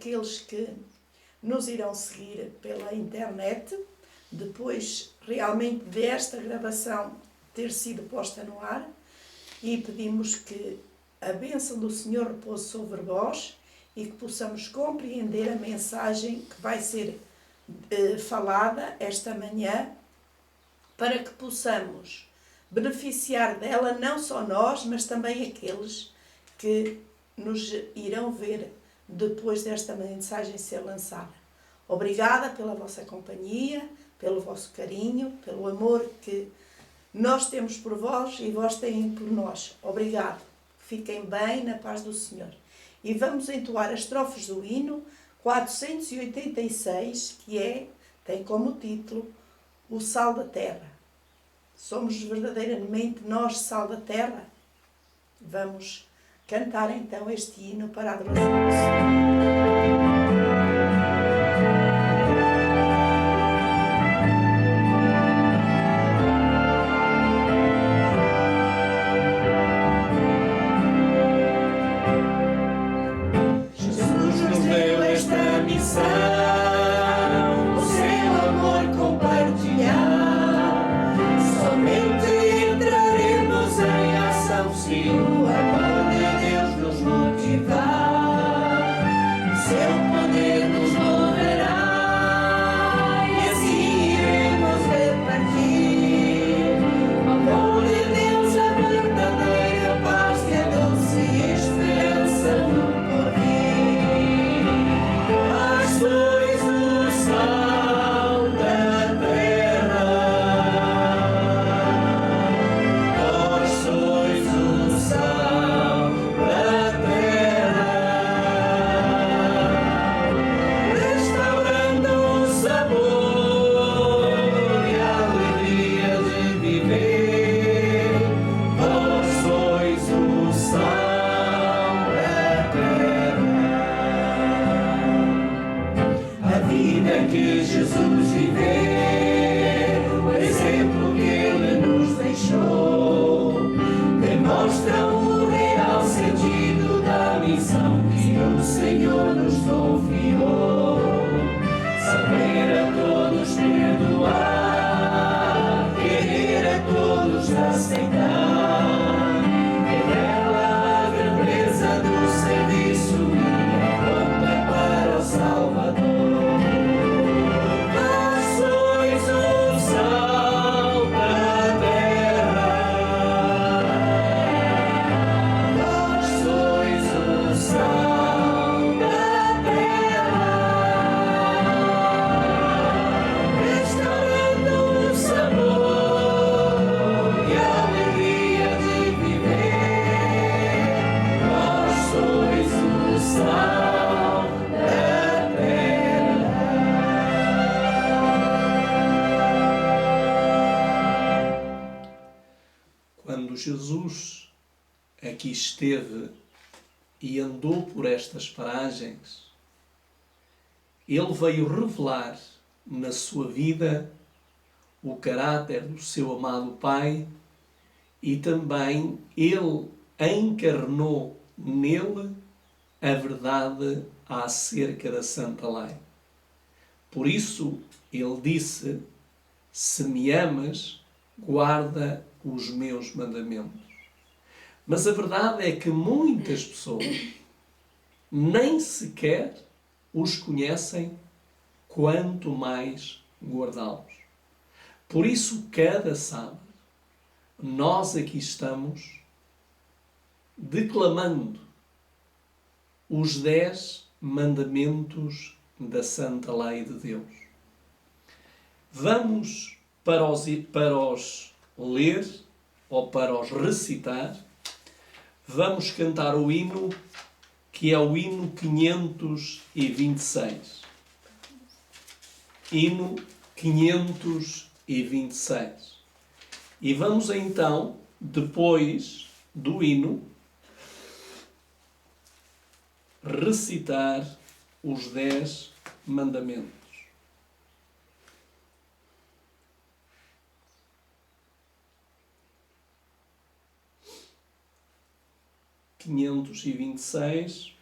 aqueles que nos irão seguir pela internet, depois realmente desta gravação ter sido posta no ar, e pedimos que a bênção do Senhor repouse sobre vós e que possamos compreender a mensagem que vai ser falada esta manhã, para que possamos beneficiar dela não só nós, mas também aqueles que nos irão ver depois desta mensagem ser lançada. Obrigada pela vossa companhia, pelo vosso carinho, pelo amor que nós temos por vós e vós têm por nós. Obrigado. Fiquem bem na paz do Senhor. E vamos entoar as estrofes do hino 486, que tem como título O Sal da Terra. Somos verdadeiramente nós sal da terra? Vamos cantar então este hino para a adoração do Senhor. Jesus aqui esteve e andou por estas paragens, ele veio revelar na sua vida o caráter do seu amado Pai e também ele encarnou nele a verdade acerca da Santa Lei. Por isso ele disse: se me amas, guarda os meus mandamentos. Mas a verdade é que muitas pessoas nem sequer os conhecem, quanto mais guardá-los. Por isso, cada sábado, nós aqui estamos declamando os 10 mandamentos da Santa Lei de Deus. Vamos para os ler ou para os recitar. Vamos cantar o hino, que é o hino 526. Hino 526. E vamos então, depois do hino, recitar os 10 mandamentos. Quinhentos e 26.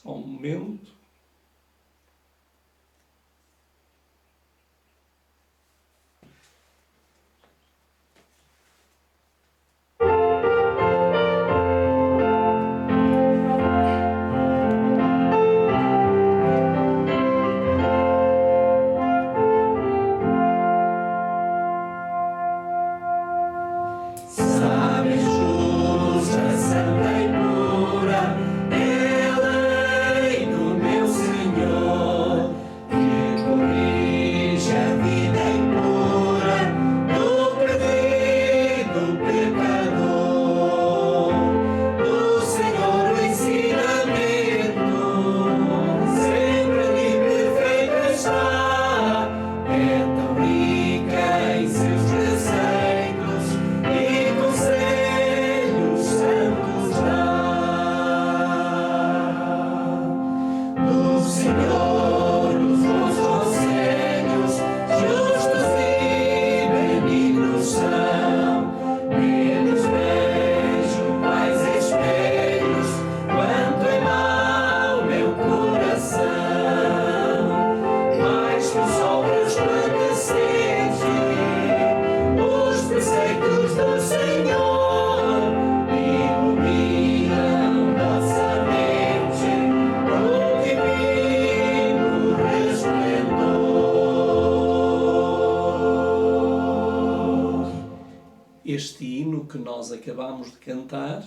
Só um momento. Este hino que nós acabamos de cantar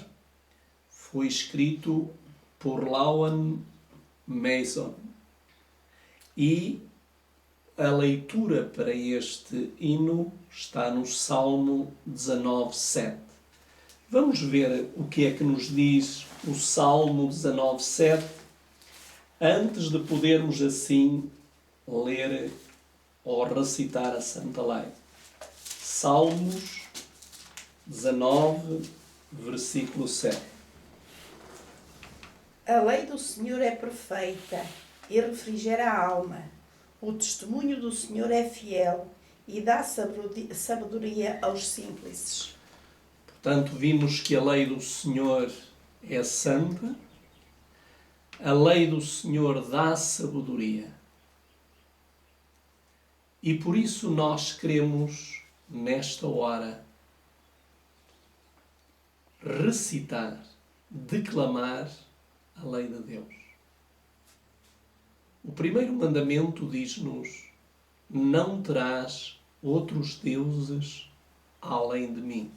foi escrito por Loan Mason e a leitura para este hino está no Salmo 19:7. Vamos ver o que é que nos diz o Salmo 19:7 antes de podermos assim ler ou recitar a Santa Lei. Salmos 19, versículo 7. A lei do Senhor é perfeita e refrigera a alma. O testemunho do Senhor é fiel e dá sabedoria aos simples. Portanto, vimos que a lei do Senhor é santa, a lei do Senhor dá sabedoria. E por isso nós queremos, nesta hora, recitar, declamar a lei de Deus. O primeiro mandamento diz-nos: não terás outros deuses além de mim.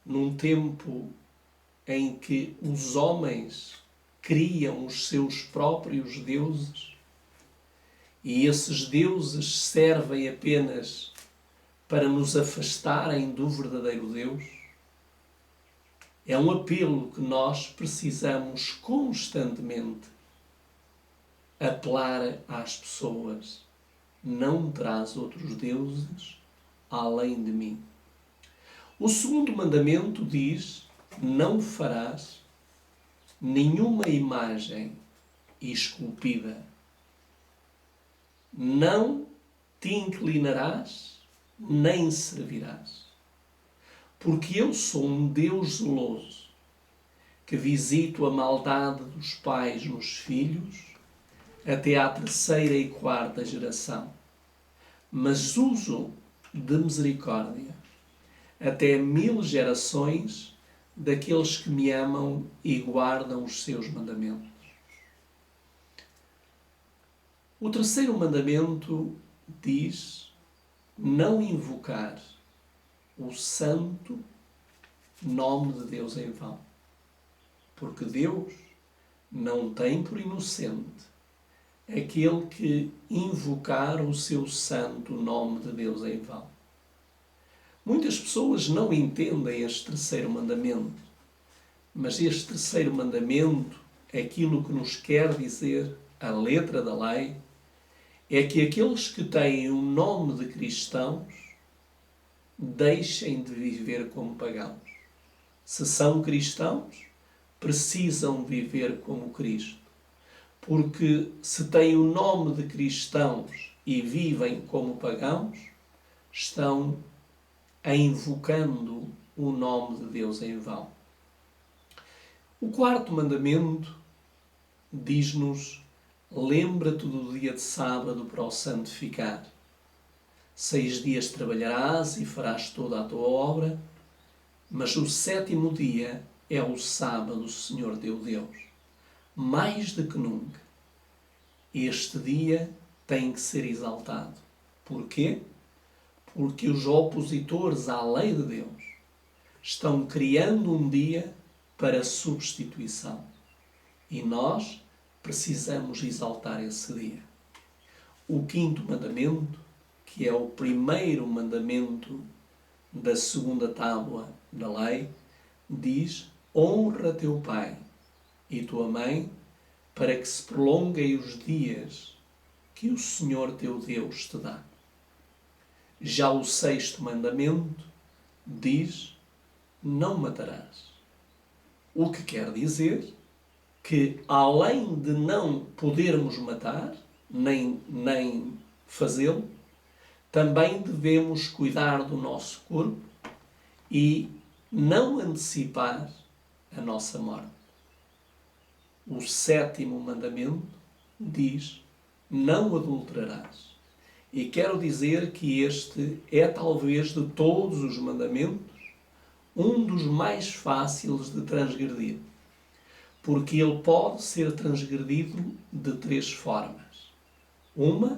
Num tempo em que os homens criam os seus próprios deuses e esses deuses servem apenas para nos afastarem do verdadeiro Deus, é um apelo que nós precisamos constantemente apelar às pessoas: não terás outros deuses além de mim. O segundo mandamento diz: não farás nenhuma imagem esculpida. Não te inclinarás nem servirás. Porque eu sou um Deus zeloso, que visito a maldade dos pais nos filhos, até à 3ª e 4ª geração. Mas uso de misericórdia até 1000 gerações daqueles que me amam e guardam os seus mandamentos. O terceiro mandamento diz: não invocar o santo nome de Deus em vão. Porque Deus não tem por inocente aquele que invocar o seu santo nome de Deus em vão. Muitas pessoas não entendem este terceiro mandamento, mas este terceiro mandamento, aquilo que nos quer dizer a letra da lei, é que aqueles que têm o nome de cristãos deixem de viver como pagãos. Se são cristãos, precisam viver como Cristo. Porque se têm o nome de cristãos e vivem como pagãos, estão invocando o nome de Deus em vão. O quarto mandamento diz-nos: lembra-te do dia de sábado para o santificar. 6 dias trabalharás e farás toda a tua obra, mas o 7º dia é o sábado do Senhor teu Deus. Mais do que nunca, este dia tem que ser exaltado. Porquê? Porque os opositores à lei de Deus estão criando um dia para substituição. E nós precisamos exaltar esse dia. O 5º mandamento, que é o primeiro mandamento da 2ª tábua da lei, diz: honra teu pai e tua mãe, para que se prolonguem os dias que o Senhor teu Deus te dá. Já o 6º mandamento diz: não matarás. O que quer dizer que, além de não podermos matar, nem fazê-lo, também devemos cuidar do nosso corpo e não antecipar a nossa morte. O 7º mandamento diz: não adulterarás. E quero dizer que este é, talvez, de todos os mandamentos, um dos mais fáceis de transgredir. Porque ele pode ser transgredido de 3 formas. Uma,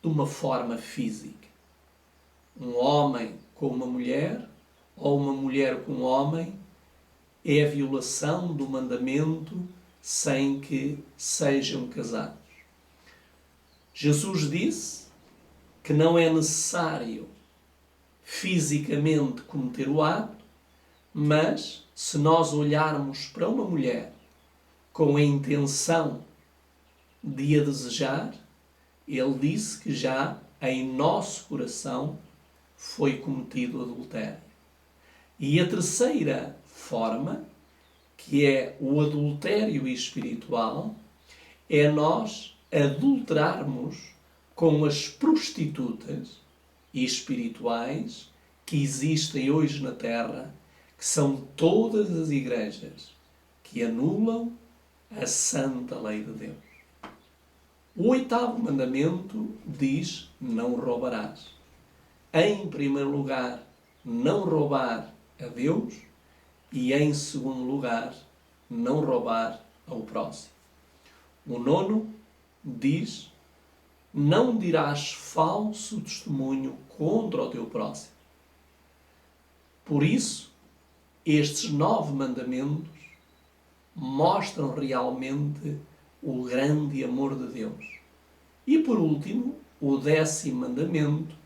de uma forma física. Um homem com uma mulher, ou uma mulher com um homem, é a violação do mandamento sem que sejam casados. Jesus disse que não é necessário fisicamente cometer o ato, mas se nós olharmos para uma mulher com a intenção de a desejar, ele disse que já em nosso coração foi cometido adultério. E a terceira forma, que é o adultério espiritual, é nós adulterarmos com as prostitutas espirituais que existem hoje na Terra, que são todas as igrejas que anulam a santa lei de Deus. O 8º mandamento diz: não roubarás. Em primeiro lugar, não roubar a Deus, e em segundo lugar, não roubar ao próximo. O 9º diz: não dirás falso testemunho contra o teu próximo. Por isso, estes 9 mandamentos mostram realmente o grande amor de Deus. E por último, o 10º mandamento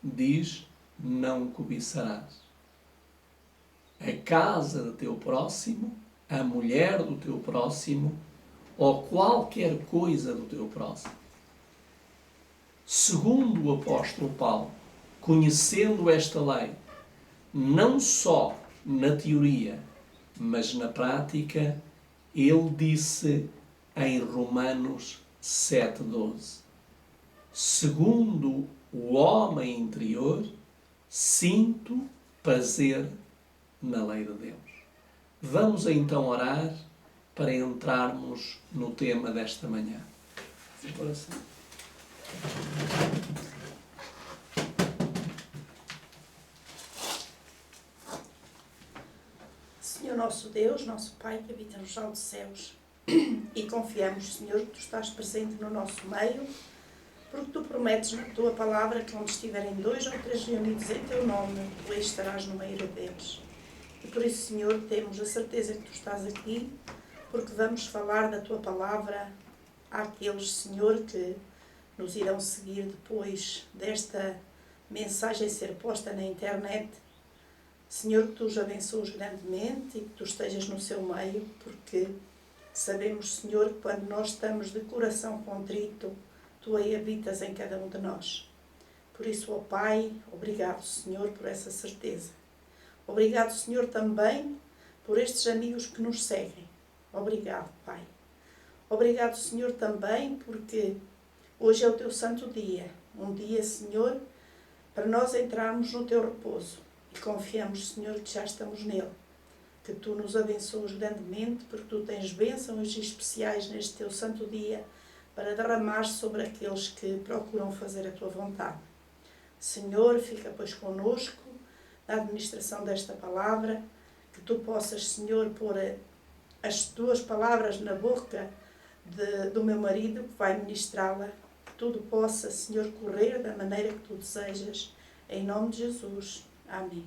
diz: não cobiçarás. A casa do teu próximo, a mulher do teu próximo, ou qualquer coisa do teu próximo. Segundo o apóstolo Paulo, conhecendo esta lei, não só na teoria, mas na prática, ele disse em Romanos 7,12: segundo o homem interior, sinto prazer na lei de Deus. Vamos então orar para entrarmos no tema desta manhã. Oração. Senhor nosso Deus, nosso Pai que habita nos altos céus, e confiamos, Senhor, que Tu estás presente no nosso meio, porque Tu prometes na Tua palavra que onde estiverem 2 ou 3 reunidos em Teu nome, Tu aí estarás no meio deles. E por isso, Senhor, temos a certeza que Tu estás aqui, porque vamos falar da Tua palavra àqueles, Senhor, que nos irão seguir depois desta mensagem ser posta na internet. Senhor, que Tu os abençoes grandemente e que Tu estejas no seu meio, porque sabemos, Senhor, que quando nós estamos de coração contrito, Tu aí habitas em cada um de nós. Por isso, ó Pai, obrigado, Senhor, por essa certeza. Obrigado, Senhor, também por estes amigos que nos seguem. Obrigado, Pai. Obrigado, Senhor, também porque hoje é o Teu santo dia. Um dia, Senhor, para nós entrarmos no Teu repouso. E confiamos, Senhor, que já estamos nele. que tu nos abençoes grandemente, porque tu tens bênçãos especiais neste teu santo dia para derramar sobre aqueles que procuram fazer a tua vontade. Senhor, fica pois connosco na administração desta palavra, que tu possas, Senhor, pôr as tuas palavras na boca do meu marido, que vai ministrá-la, que tudo possa, Senhor, correr da maneira que tu desejas, em nome de Jesus. Amém.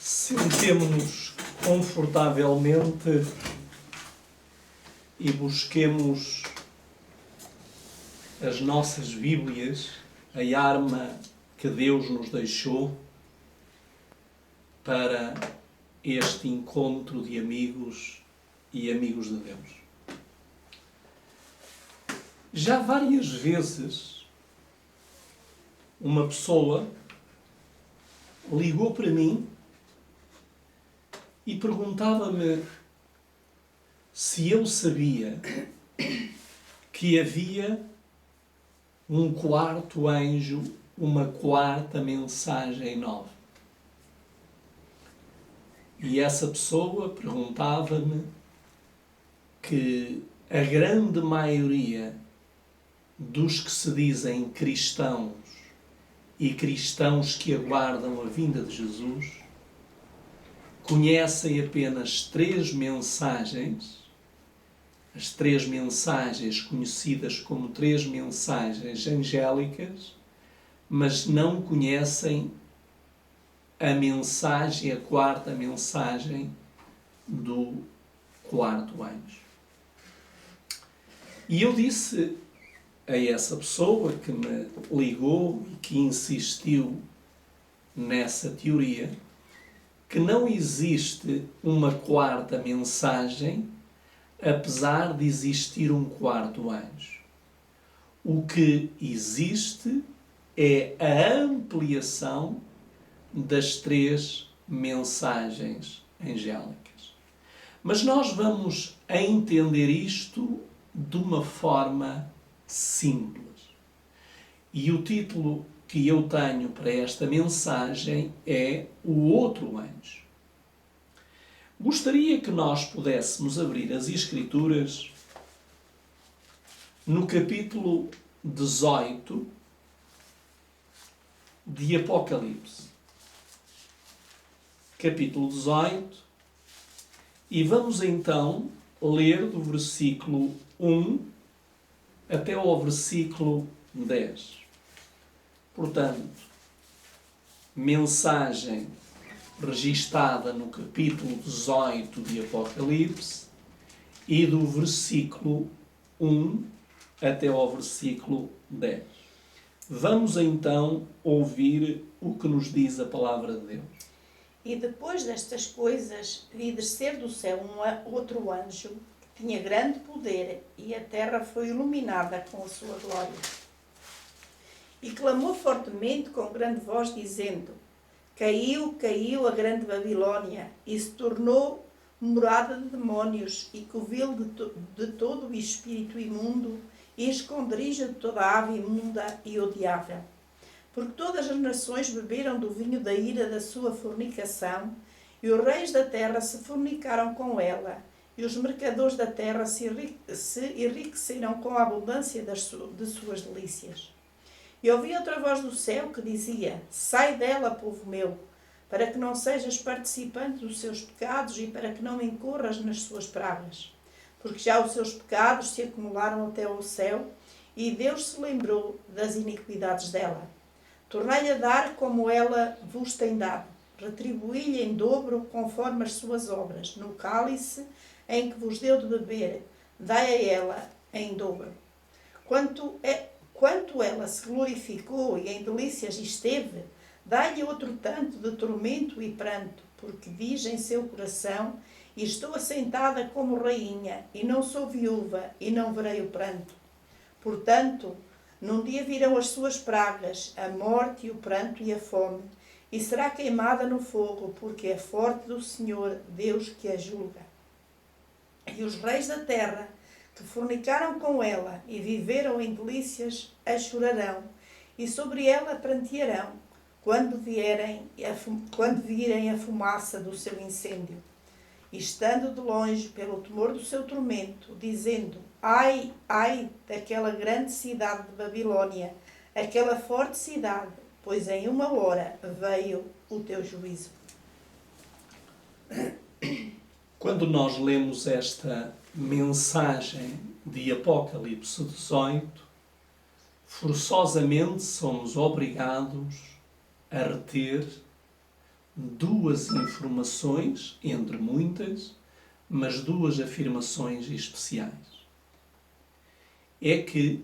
Sentemo-nos confortavelmente e busquemos as nossas Bíblias, a arma que Deus nos deixou para este encontro de amigos e amigos de Deus. Já várias vezes uma pessoa ligou para mim e perguntava-me se eu sabia que havia um quarto anjo, uma quarta mensagem nova. E essa pessoa perguntava-me que a grande maioria dos que se dizem cristãos e cristãos que aguardam a vinda de Jesus conhecem apenas 3 mensagens, as 3 mensagens conhecidas como 3 mensagens angélicas, mas não conhecem a mensagem, a quarta mensagem do quarto anjo. E eu disse a essa pessoa que me ligou e que insistiu nessa teoria que não existe uma quarta mensagem, apesar de existir um quarto anjo. O que existe é a ampliação das 3 mensagens angélicas. Mas nós vamos entender isto de uma forma simples. E o título que eu tenho para esta mensagem é O Outro Anjo. Gostaria que nós pudéssemos abrir as Escrituras no capítulo 18 de Apocalipse. Capítulo 18, e vamos então ler do versículo 1 até ao versículo 10. Portanto, mensagem registada no capítulo 18 de Apocalipse e do versículo 1 até ao versículo 10. Vamos então ouvir o que nos diz a palavra de Deus. E depois destas coisas, vi descer do céu outro anjo, que tinha grande poder, e a terra foi iluminada com a sua glória. E clamou fortemente com grande voz, dizendo: Caiu, caiu a grande Babilónia, e se tornou morada de demónios, e covil de todo o espírito imundo, e esconderijo de toda a ave imunda e odiável. Porque todas as nações beberam do vinho da ira da sua fornicação, e os reis da terra se fornicaram com ela, e os mercadores da terra se enriqueceram com a abundância de suas delícias. E ouvi outra voz do céu que dizia: Sai dela, povo meu, para que não sejas participante dos seus pecados e para que não incorras nas suas pragas. Porque já os seus pecados se acumularam até ao céu, e Deus se lembrou das iniquidades dela. Tornai-lhe a dar como ela vos tem dado. Retribuí-lhe em dobro conforme as suas obras. No cálice em que vos deu de beber, dai a ela em dobro. Quanto ela se glorificou e em delícias esteve, dai-lhe outro tanto de tormento e pranto, porque diz em seu coração: E estou assentada como rainha, e não sou viúva, e não verei o pranto. Portanto, num dia virão as suas pragas, a morte, o pranto e a fome, e será queimada no fogo, porque é forte do Senhor, Deus que a julga. E os reis da terra, que fornicaram com ela e viveram em delícias, a chorarão, e sobre ela prantearão, quando virem a fumaça do seu incêndio. E estando de longe pelo temor do seu tormento, dizendo: Ai, ai daquela grande cidade de Babilônia, aquela forte cidade, pois em uma hora veio o teu juízo. Quando nós lemos esta mensagem de Apocalipse 18, forçosamente somos obrigados a reter duas informações, entre muitas, mas duas afirmações especiais. É que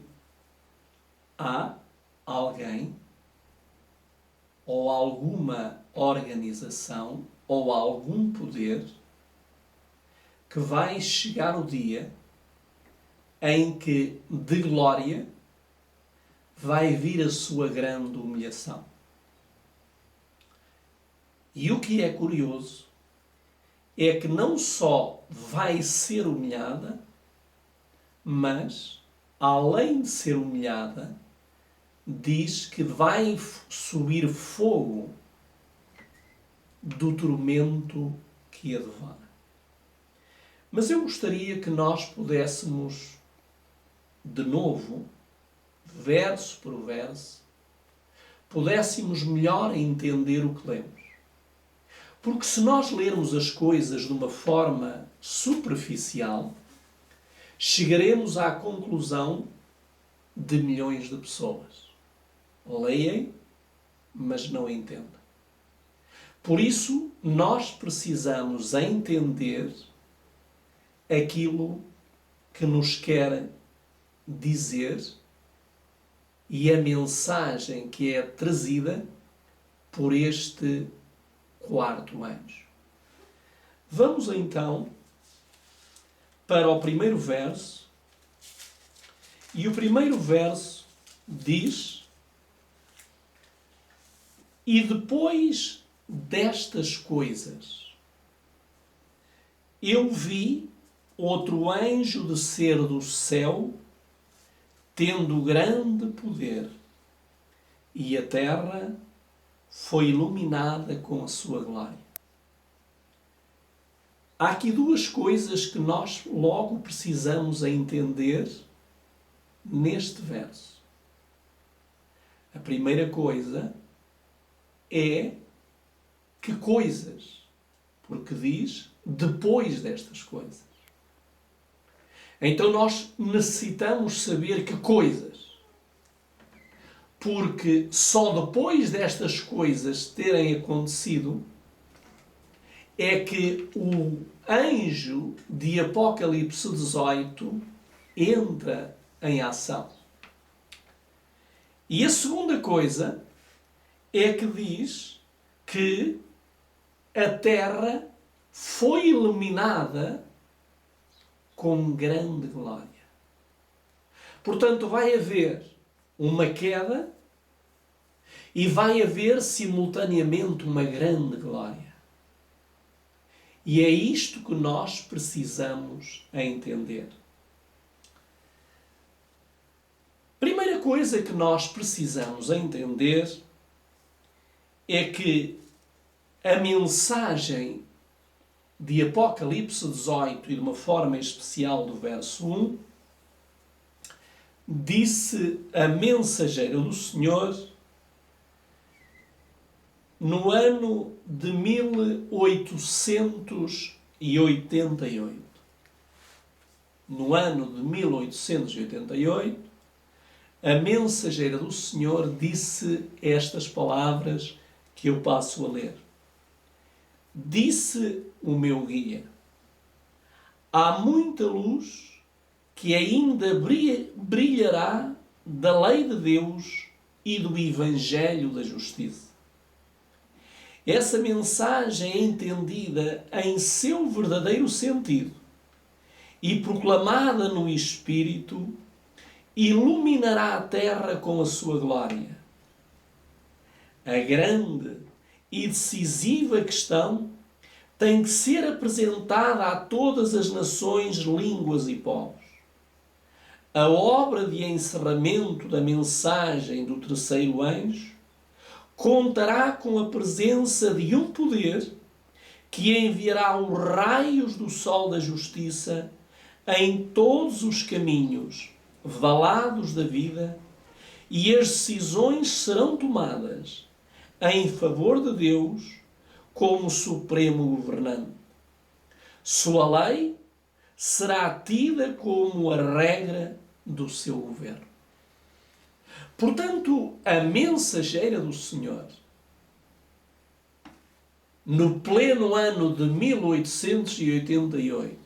há alguém ou alguma organização ou algum poder que vai chegar o dia em que de glória vai vir a sua grande humilhação. E o que é curioso é que não só vai ser humilhada, mas, além de ser humilhada, diz que vai subir fogo do tormento que a devora. Mas eu gostaria que nós pudéssemos, de novo, verso por verso, pudéssemos melhor entender o que lemos. Porque se nós lermos as coisas de uma forma superficial, chegaremos à conclusão de milhões de pessoas. Leem, mas não entendem. Por isso, nós precisamos entender aquilo que nos quer dizer e a mensagem que é trazida por este quarto anjo. Vamos então para o primeiro verso. E o primeiro verso diz: E depois destas coisas, eu vi outro anjo descer do céu, tendo grande poder, e a terra foi iluminada com a sua glória. Há aqui duas coisas que nós logo precisamos entender neste verso. A primeira coisa é que coisas, porque diz depois destas coisas. Então nós necessitamos saber que coisas. Porque só depois destas coisas terem acontecido é que o anjo de Apocalipse 18 entra em ação. E a segunda coisa é que diz que a terra foi iluminada com grande glória. Portanto, vai haver uma queda e vai haver simultaneamente uma grande glória. E é isto que nós precisamos entender. Primeira coisa que nós precisamos entender é que a mensagem de Apocalipse 18 e de uma forma especial do verso 1, disse a mensageira do Senhor no ano de 1888. No ano de 1888, a mensageira do Senhor disse estas palavras que eu passo a ler. Disse o meu guia: há muita luz que ainda brilhará da lei de Deus e do Evangelho da Justiça. Essa mensagem é entendida em seu verdadeiro sentido e proclamada no Espírito, iluminará a terra com a sua glória. A grande e decisiva questão tem que ser apresentada a todas as nações, línguas e povos. A obra de encerramento da mensagem do terceiro anjo contará com a presença de um poder que enviará os raios do sol da justiça em todos os caminhos valados da vida, e as decisões serão tomadas em favor de Deus como supremo governante. Sua lei será tida como a regra do seu governo. Portanto, a mensageira do Senhor, no pleno ano de 1888,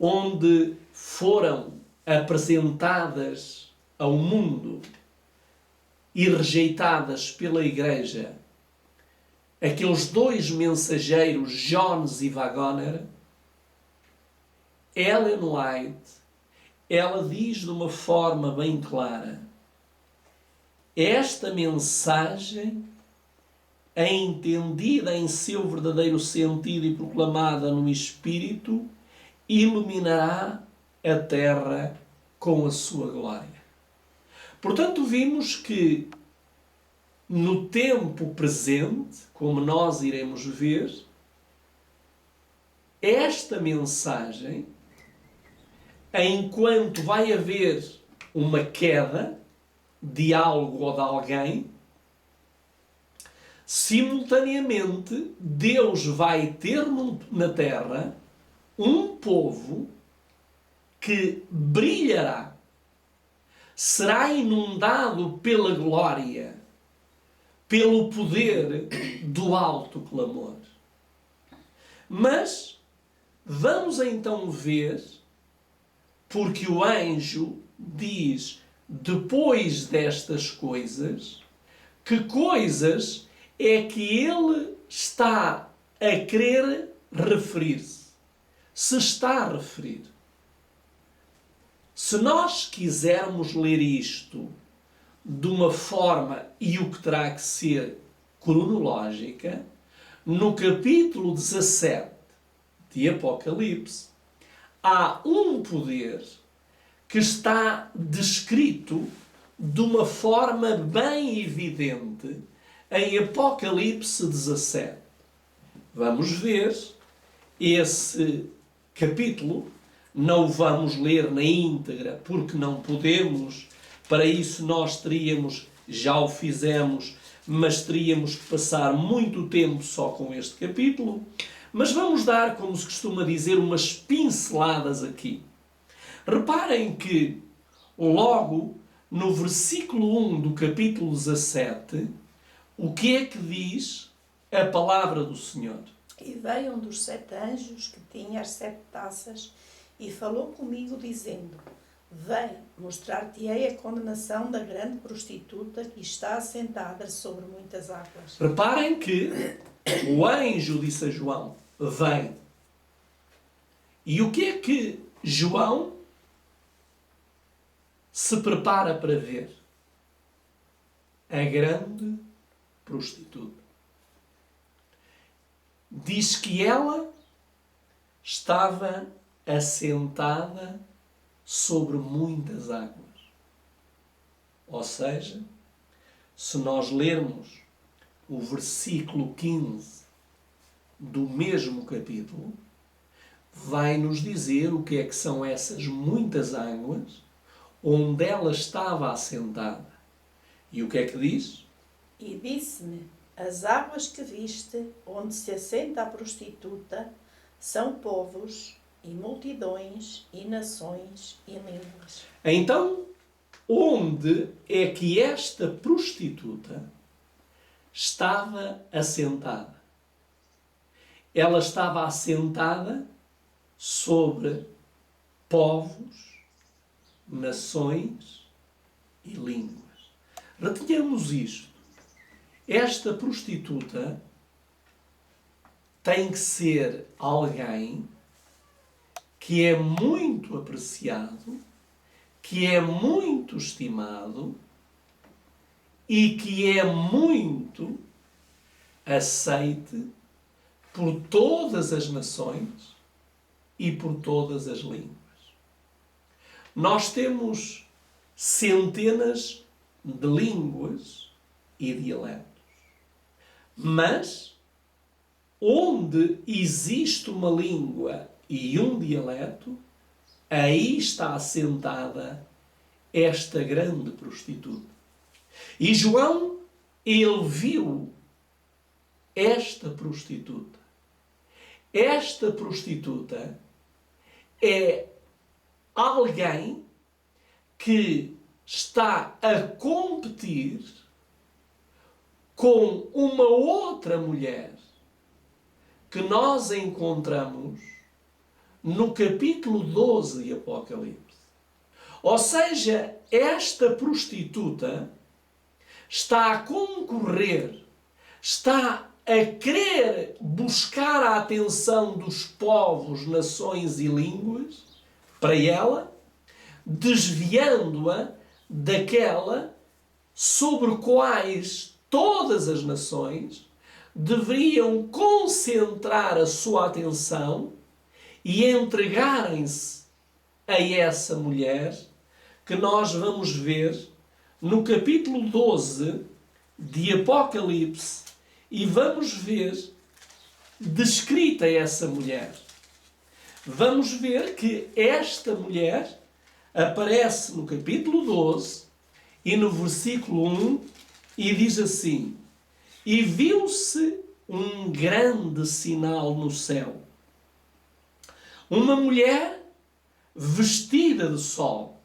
onde foram apresentadas ao mundo e rejeitadas pela Igreja aqueles dois mensageiros, Jones e Wagoner, Ellen White, ela diz de uma forma bem clara: esta mensagem é entendida em seu verdadeiro sentido e proclamada no Espírito, iluminará a terra com a sua glória. Portanto, vimos que no tempo presente, como nós iremos ver, esta mensagem, enquanto vai haver uma queda de algo ou de alguém, simultaneamente Deus vai ter na terra um povo que brilhará, será inundado pela glória, pelo poder do alto clamor. Mas vamos então ver, porque o anjo diz, depois destas coisas, que coisas é que ele está a querer referir-se. Se está a referir. Se nós quisermos ler isto de uma forma, e o que terá que ser cronológica, no capítulo 17 de Apocalipse, há um poder que está descrito de uma forma bem evidente em Apocalipse 17. Vamos ver esse capítulo. Não o vamos ler na íntegra, porque não podemos. Para isso nós teríamos, já o fizemos, mas teríamos que passar muito tempo só com este capítulo. Mas vamos dar, como se costuma dizer, umas pinceladas aqui. Reparem que, logo no versículo 1 do capítulo 17, o que é que diz a palavra do Senhor? E veio um dos 7 anjos que tinha as 7 taças e falou comigo, dizendo: vem, mostrar-te-ei a condenação da grande prostituta que está assentada sobre muitas águas. Reparem que o anjo disse a João: vem. E o que é que João se prepara para ver? A grande prostituta. Diz que ela estava assentada sobre muitas águas. Ou seja, se nós lermos o versículo 15 do mesmo capítulo, vai nos dizer o que é que são essas muitas águas onde ela estava assentada. E o que é que diz? E disse-me: as águas que viste, onde se assenta a prostituta, são povos e multidões e nações e línguas. Então, onde é que esta prostituta estava assentada? Ela estava assentada sobre povos, nações e línguas. Retenhamos isto. Esta prostituta tem que ser alguém que é muito apreciado, que é muito estimado e que é muito aceite por todas as nações e por todas as línguas. Nós temos centenas de línguas e dialetos. Mas, onde existe uma língua e um dialeto, aí está assentada esta grande prostituta. E João, ele viu esta prostituta. Esta prostituta é alguém que está a competir com uma outra mulher que nós encontramos no capítulo 12 de Apocalipse. Ou seja, esta prostituta está a concorrer, está a querer buscar a atenção dos povos, nações e línguas para ela, desviando-a daquela sobre quais todas as nações deveriam concentrar a sua atenção e entregarem-se a essa mulher que nós vamos ver no capítulo 12 de Apocalipse e vamos ver descrita essa mulher. Vamos ver que esta mulher aparece no capítulo 12 e no versículo 1 e diz assim: E viu-se um grande sinal no céu. Uma mulher vestida de sol,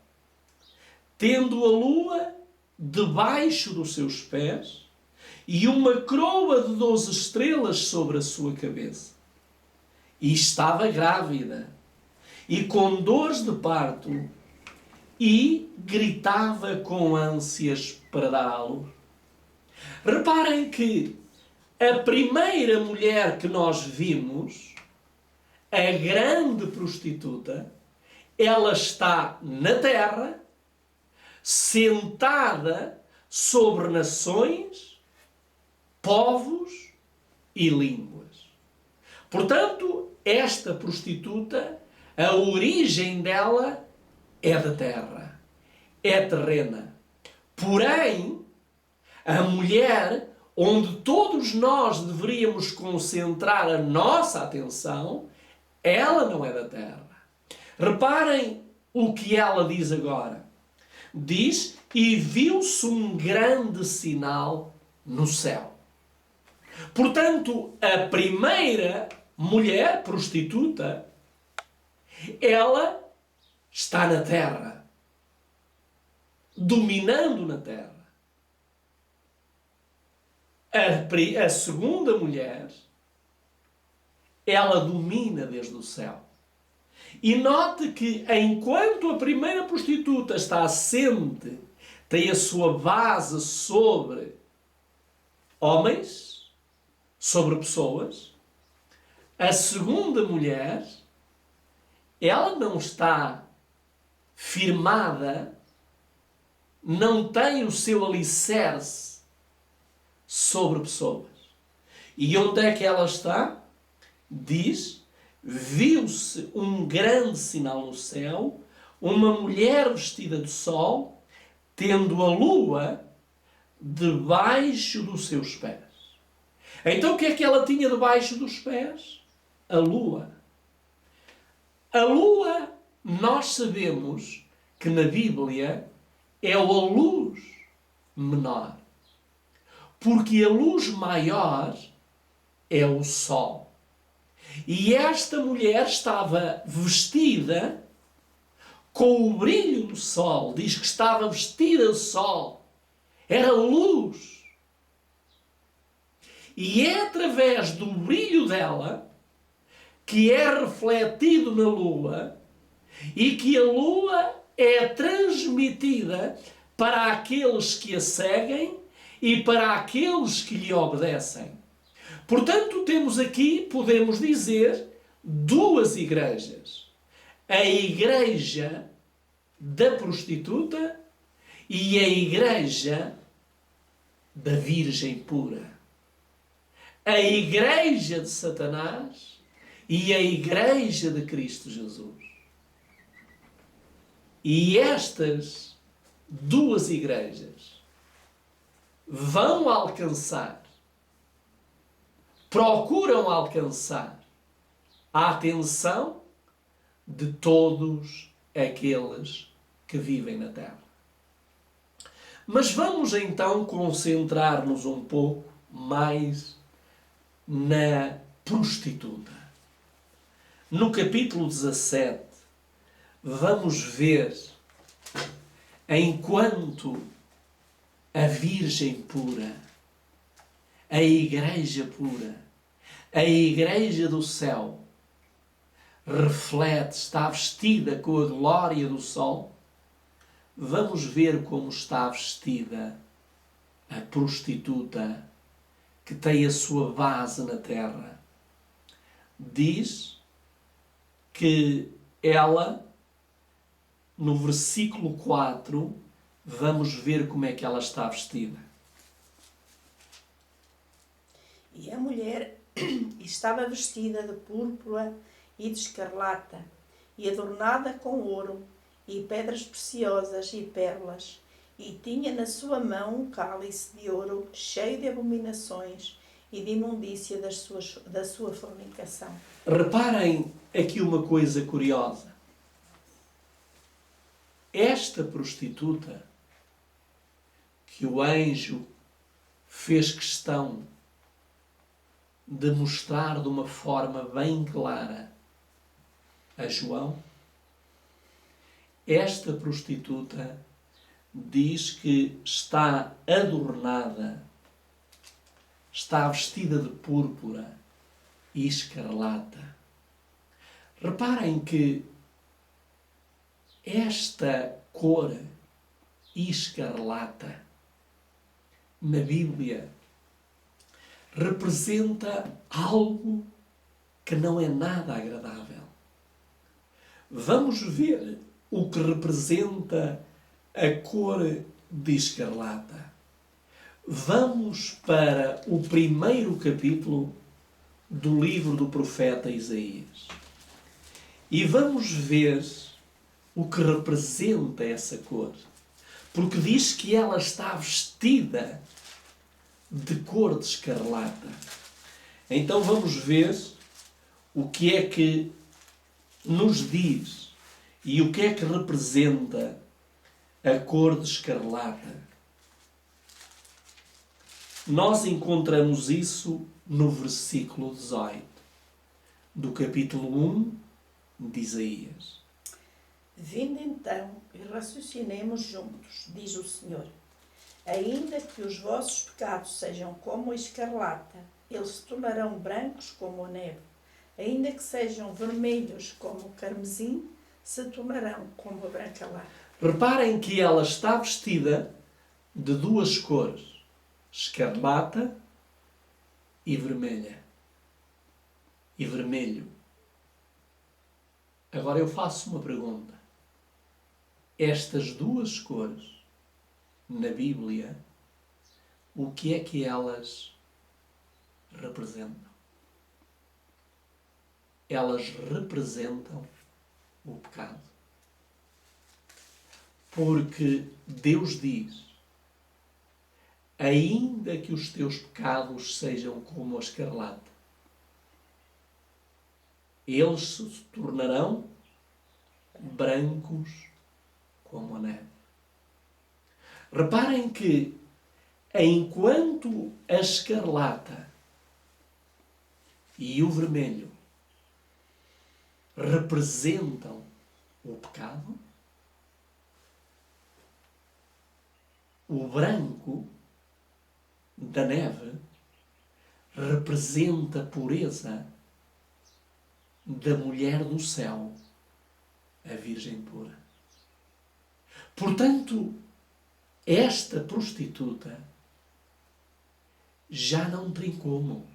tendo a lua debaixo dos seus pés e uma coroa de 12 estrelas sobre a sua cabeça. E estava grávida e com dores de parto e gritava com ânsias para dar à luz. Reparem que a primeira mulher que nós vimos, a grande prostituta, ela está na terra, sentada sobre nações, povos e línguas. Portanto, esta prostituta, a origem dela é da terra, é terrena. Porém, a mulher onde todos nós deveríamos concentrar a nossa atenção, ela não é da terra. Reparem o que ela diz agora. Diz, e viu-se um grande sinal no céu. Portanto, a primeira mulher prostituta, ela está na terra, dominando na terra. A segunda mulher, ela domina desde o céu. E note que enquanto a primeira prostituta está assente, tem a sua base sobre homens, sobre pessoas, a segunda mulher, ela não está firmada, não tem o seu alicerce sobre pessoas. E onde é que ela está? Diz, viu-se um grande sinal no céu, uma mulher vestida de sol, tendo a lua debaixo dos seus pés. Então o que é que ela tinha debaixo dos pés? A lua. A lua, nós sabemos que na Bíblia é a luz menor. Porque a luz maior é o sol. E esta mulher estava vestida com o brilho do sol. Diz que estava vestida de sol. Era luz. E é através do brilho dela que é refletido na lua e que a lua é transmitida para aqueles que a seguem e para aqueles que lhe obedecem. Portanto, temos aqui, podemos dizer, duas igrejas. A igreja da prostituta e a igreja da Virgem pura. a igreja de Satanás e a igreja de Cristo Jesus. E estas duas igrejas vão alcançar, procuram alcançar a atenção de todos aqueles que vivem na Terra. Mas vamos então concentrar-nos um pouco mais na prostituta. No capítulo 17, vamos ver, enquanto a Virgem pura, a Igreja pura, a Igreja do céu, reflete, está vestida com a glória do sol, vamos ver como está vestida a prostituta que tem a sua base na terra. Diz que ela, no versículo 4, vamos ver como é que ela está vestida. E a mulher estava vestida de púrpura e de escarlata, e adornada com ouro, e pedras preciosas e pérolas, e tinha na sua mão um cálice de ouro cheio de abominações e de imundícia da sua fornicação. Reparem aqui uma coisa curiosa. Esta prostituta, que o anjo fez questão de mostrar de uma forma bem clara a João, esta prostituta diz que está adornada, está vestida de púrpura e escarlata. Reparem que esta cor escarlata na Bíblia representa algo que não é nada agradável. Vamos ver o que representa a cor de escarlata. Vamos para o primeiro capítulo do livro do profeta Isaías. E vamos ver o que representa essa cor. Porque diz que ela está vestida de cor de escarlata. Então vamos ver o que é que nos diz e o que é que representa a cor de escarlata. Nós encontramos isso no versículo 18 do capítulo 1 de Isaías. Vinde então e raciocinemos juntos, diz o Senhor. Ainda que os vossos pecados sejam como a escarlata, eles se tornarão brancos como a neve. Ainda que sejam vermelhos como o carmesim, se tornarão como a branca lã. Reparem que ela está vestida de duas cores, escarlata e vermelha. E vermelho. Agora eu faço uma pergunta. Estas duas cores, na Bíblia, o que é que elas representam? Elas representam o pecado. Porque Deus diz: ainda que os teus pecados sejam como a escarlata, eles se tornarão brancos como a neve. Reparem que, enquanto a escarlata e o vermelho representam o pecado, o branco da neve representa a pureza da mulher do céu, a Virgem pura. Portanto, esta prostituta já não tem como.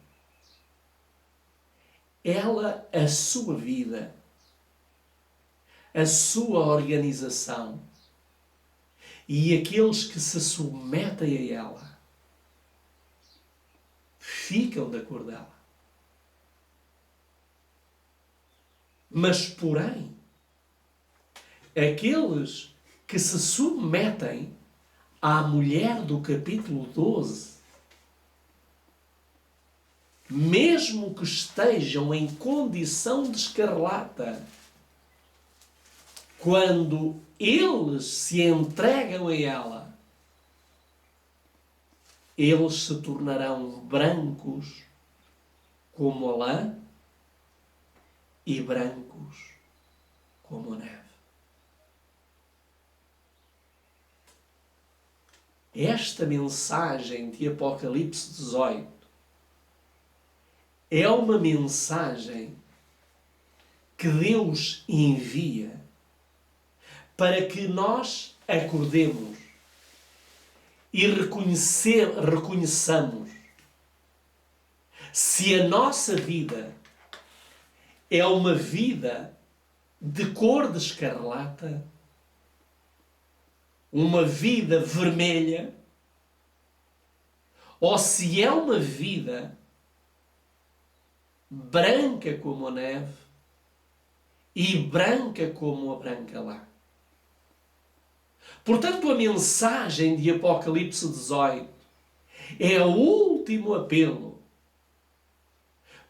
Ela, a sua vida, a sua organização e aqueles que se submetem a ela ficam da cor dela. Mas, porém, aqueles que se submetem à mulher do capítulo 12, mesmo que estejam em condição de escarlata, quando eles se entregam a ela, eles se tornarão brancos como a lã e brancos como a neve. Esta mensagem de Apocalipse 18 é uma mensagem que Deus envia para que nós acordemos e reconheçamos se a nossa vida é uma vida de cor de escarlata, uma vida vermelha, ou se é uma vida branca como a neve e branca como a branca lã. Portanto, a mensagem de Apocalipse 18 é o último apelo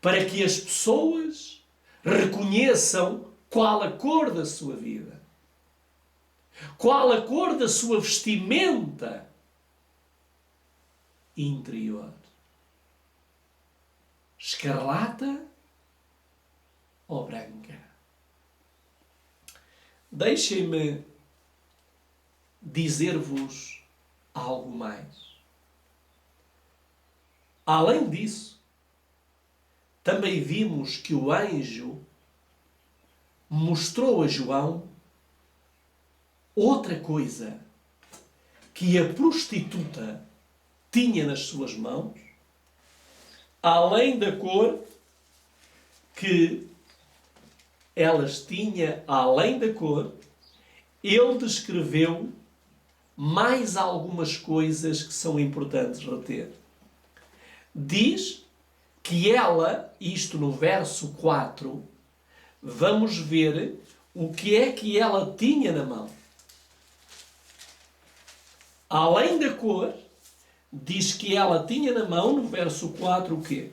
para que as pessoas reconheçam qual a cor da sua vida, qual a cor da sua vestimenta interior. Escarlata ou branca? Deixem-me dizer-vos algo mais. Além disso, também vimos que o anjo mostrou a João outra coisa que a prostituta tinha nas suas mãos, além da cor que elas tinham, além da cor, ele descreveu mais algumas coisas que são importantes reter. Diz que ela, isto no verso 4, vamos ver o que é que ela tinha na mão. Além da cor, diz que ela tinha na mão, no verso 4, o quê?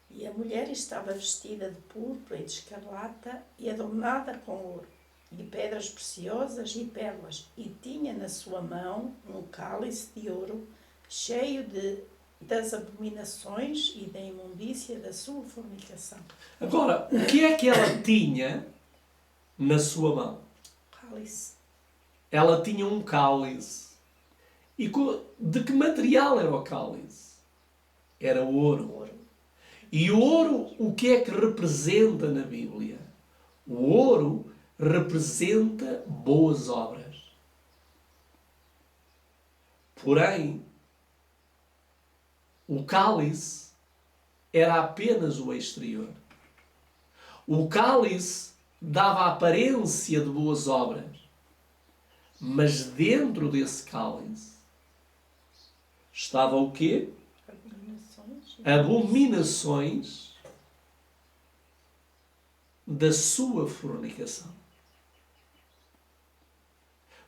E a mulher estava vestida de púrpura e de escarlata e adornada com ouro, e pedras preciosas e pérolas, e tinha na sua mão um cálice de ouro cheio das abominações e da imundícia da sua fornicação. Agora, o que é que ela tinha na sua mão? Cálice. Ela tinha um cálice. E de que material era o cálice? Era ouro. E o ouro, o que é que representa na Bíblia? O ouro representa boas obras. Porém, o cálice era apenas o exterior. O cálice dava a aparência de boas obras. Mas dentro desse cálice estava o quê? Abominações da sua fornicação.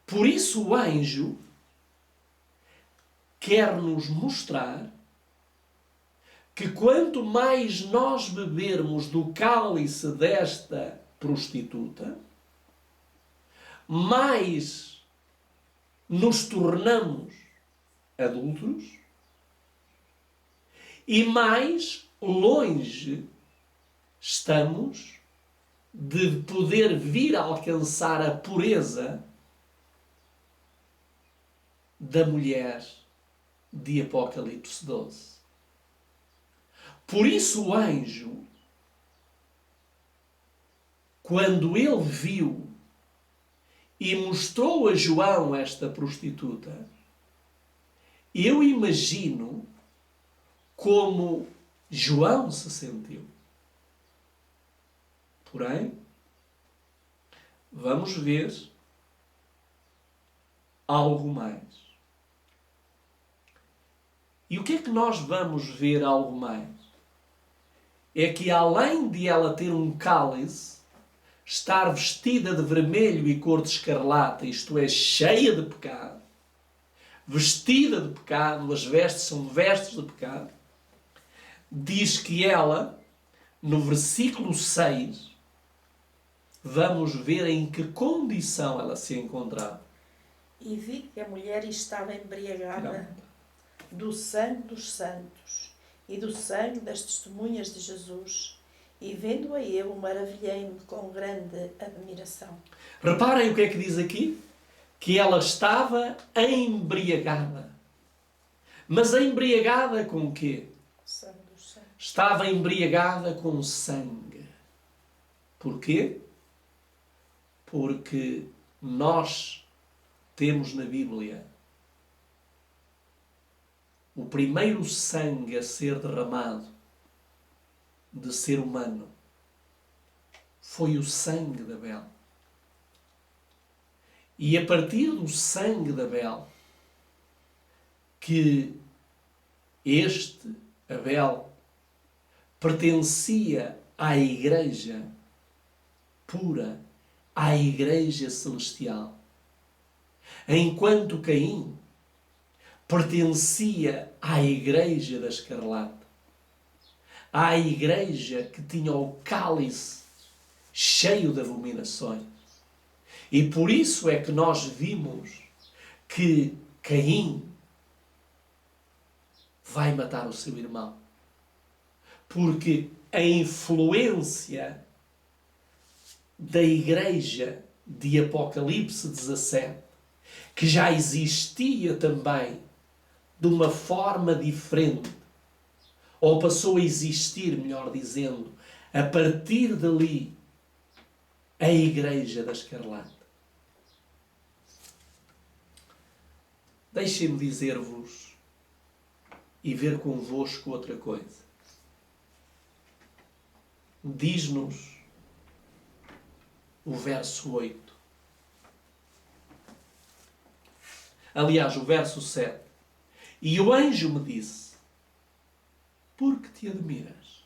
Por isso o anjo quer nos mostrar que quanto mais nós bebermos do cálice desta prostituta, mais nos tornamos adúlteros e mais longe estamos de poder vir a alcançar a pureza da mulher de Apocalipse 12. Por isso o anjo, quando ele viu e mostrou a João esta prostituta, eu imagino como João se sentiu. Porém, vamos ver algo mais. E o que é que nós vamos ver algo mais? É que além de ela ter um cálice, estar vestida de vermelho e cor de escarlata, isto é, cheia de pecado, vestida de pecado, as vestes são vestes de pecado, diz que ela, no versículo 6, vamos ver em que condição ela se encontrava. E vi que a mulher estava embriagada do sangue dos santos e do sangue das testemunhas de Jesus. E vendo-a eu, maravilhei-me com grande admiração. Reparem o que é que diz aqui? Que ela estava embriagada. Mas embriagada com o quê? Sangue dos santos. Estava embriagada com sangue. Porquê? Porque nós temos na Bíblia o primeiro sangue a ser derramado de ser humano foi o sangue de Abel. E a partir do sangue de Abel, que este Abel pertencia à Igreja pura, à Igreja celestial, enquanto Caim pertencia à Igreja da Escarlata, à Igreja que tinha o cálice cheio de abominações. E por isso é que nós vimos que Caim vai matar o seu irmão. Porque a influência da Igreja de Apocalipse 17, que já existia também de uma forma diferente, ou passou a existir, melhor dizendo, a partir dali, a Igreja da Escarlata. Deixem-me dizer-vos e ver convosco outra coisa. Diz-nos o verso 8. Aliás, o verso 7. E o anjo me disse: por que te admiras?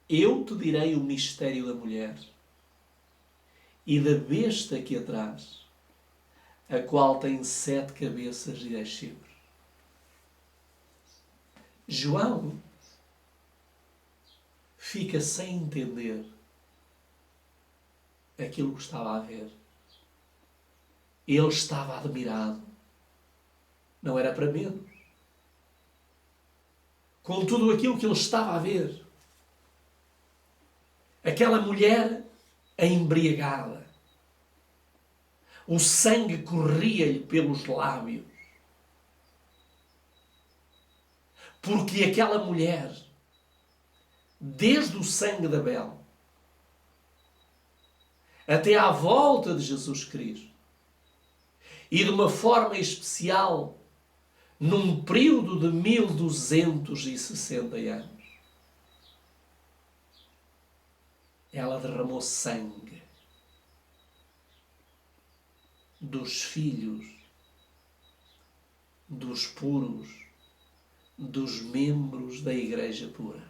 Eu te direi o mistério da mulher e da besta que a traz, a qual tem 7 cabeças e 10 chifres. João fica sem entender aquilo que estava a ver. Ele estava admirado. Não era para menos. Com tudo aquilo que ele estava a ver. Aquela mulher embriagada. O sangue corria-lhe pelos lábios. Porque aquela mulher, desde o sangue de Abel até à volta de Jesus Cristo, e de uma forma especial, num período de 1260 anos, ela derramou sangue dos filhos, dos puros, dos membros da Igreja pura.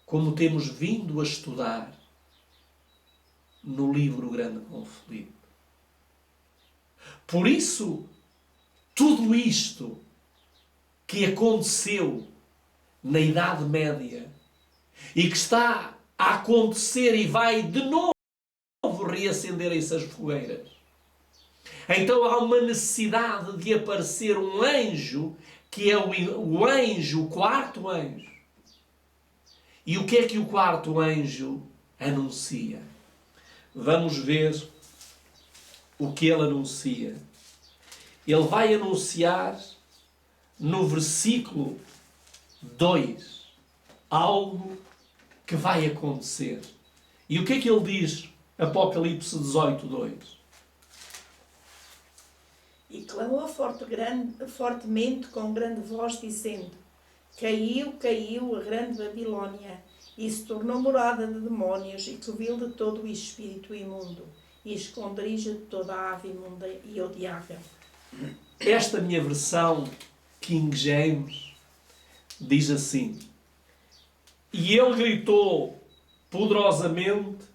Como temos vindo a estudar no livro Grande Conflito. Por isso, tudo isto que aconteceu na Idade Média e que está a acontecer e vai de novo reacenderem-se as fogueiras. Então há uma necessidade de aparecer um anjo, que é o anjo, o quarto anjo. E o que é que o quarto anjo anuncia? Vamos ver o que ele anuncia. Ele vai anunciar no versículo 2 algo que vai acontecer. E o que é que ele diz? Apocalipse 18, 2. E clamou fortemente com grande voz, dizendo: Caiu, caiu a grande Babilônia, e se tornou morada de demónios e covil de todo o espírito imundo, e escondrija de toda a ave imunda e odiável. Esta minha versão, King James, diz assim: e ele gritou poderosamente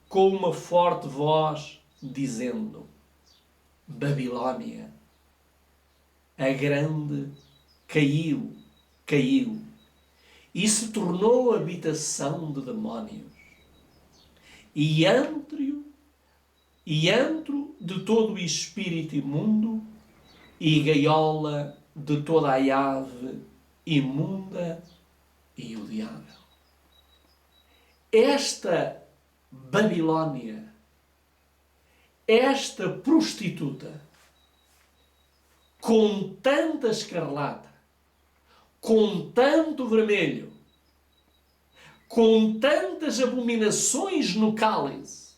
com uma forte voz, dizendo: Babilônia, a grande, caiu, caiu, e se tornou habitação de demónios, e antro de todo o espírito imundo, e gaiola de toda a ave imunda e odiável. Esta Babilônia, esta prostituta, com tanta escarlata, com tanto vermelho, com tantas abominações no cálice,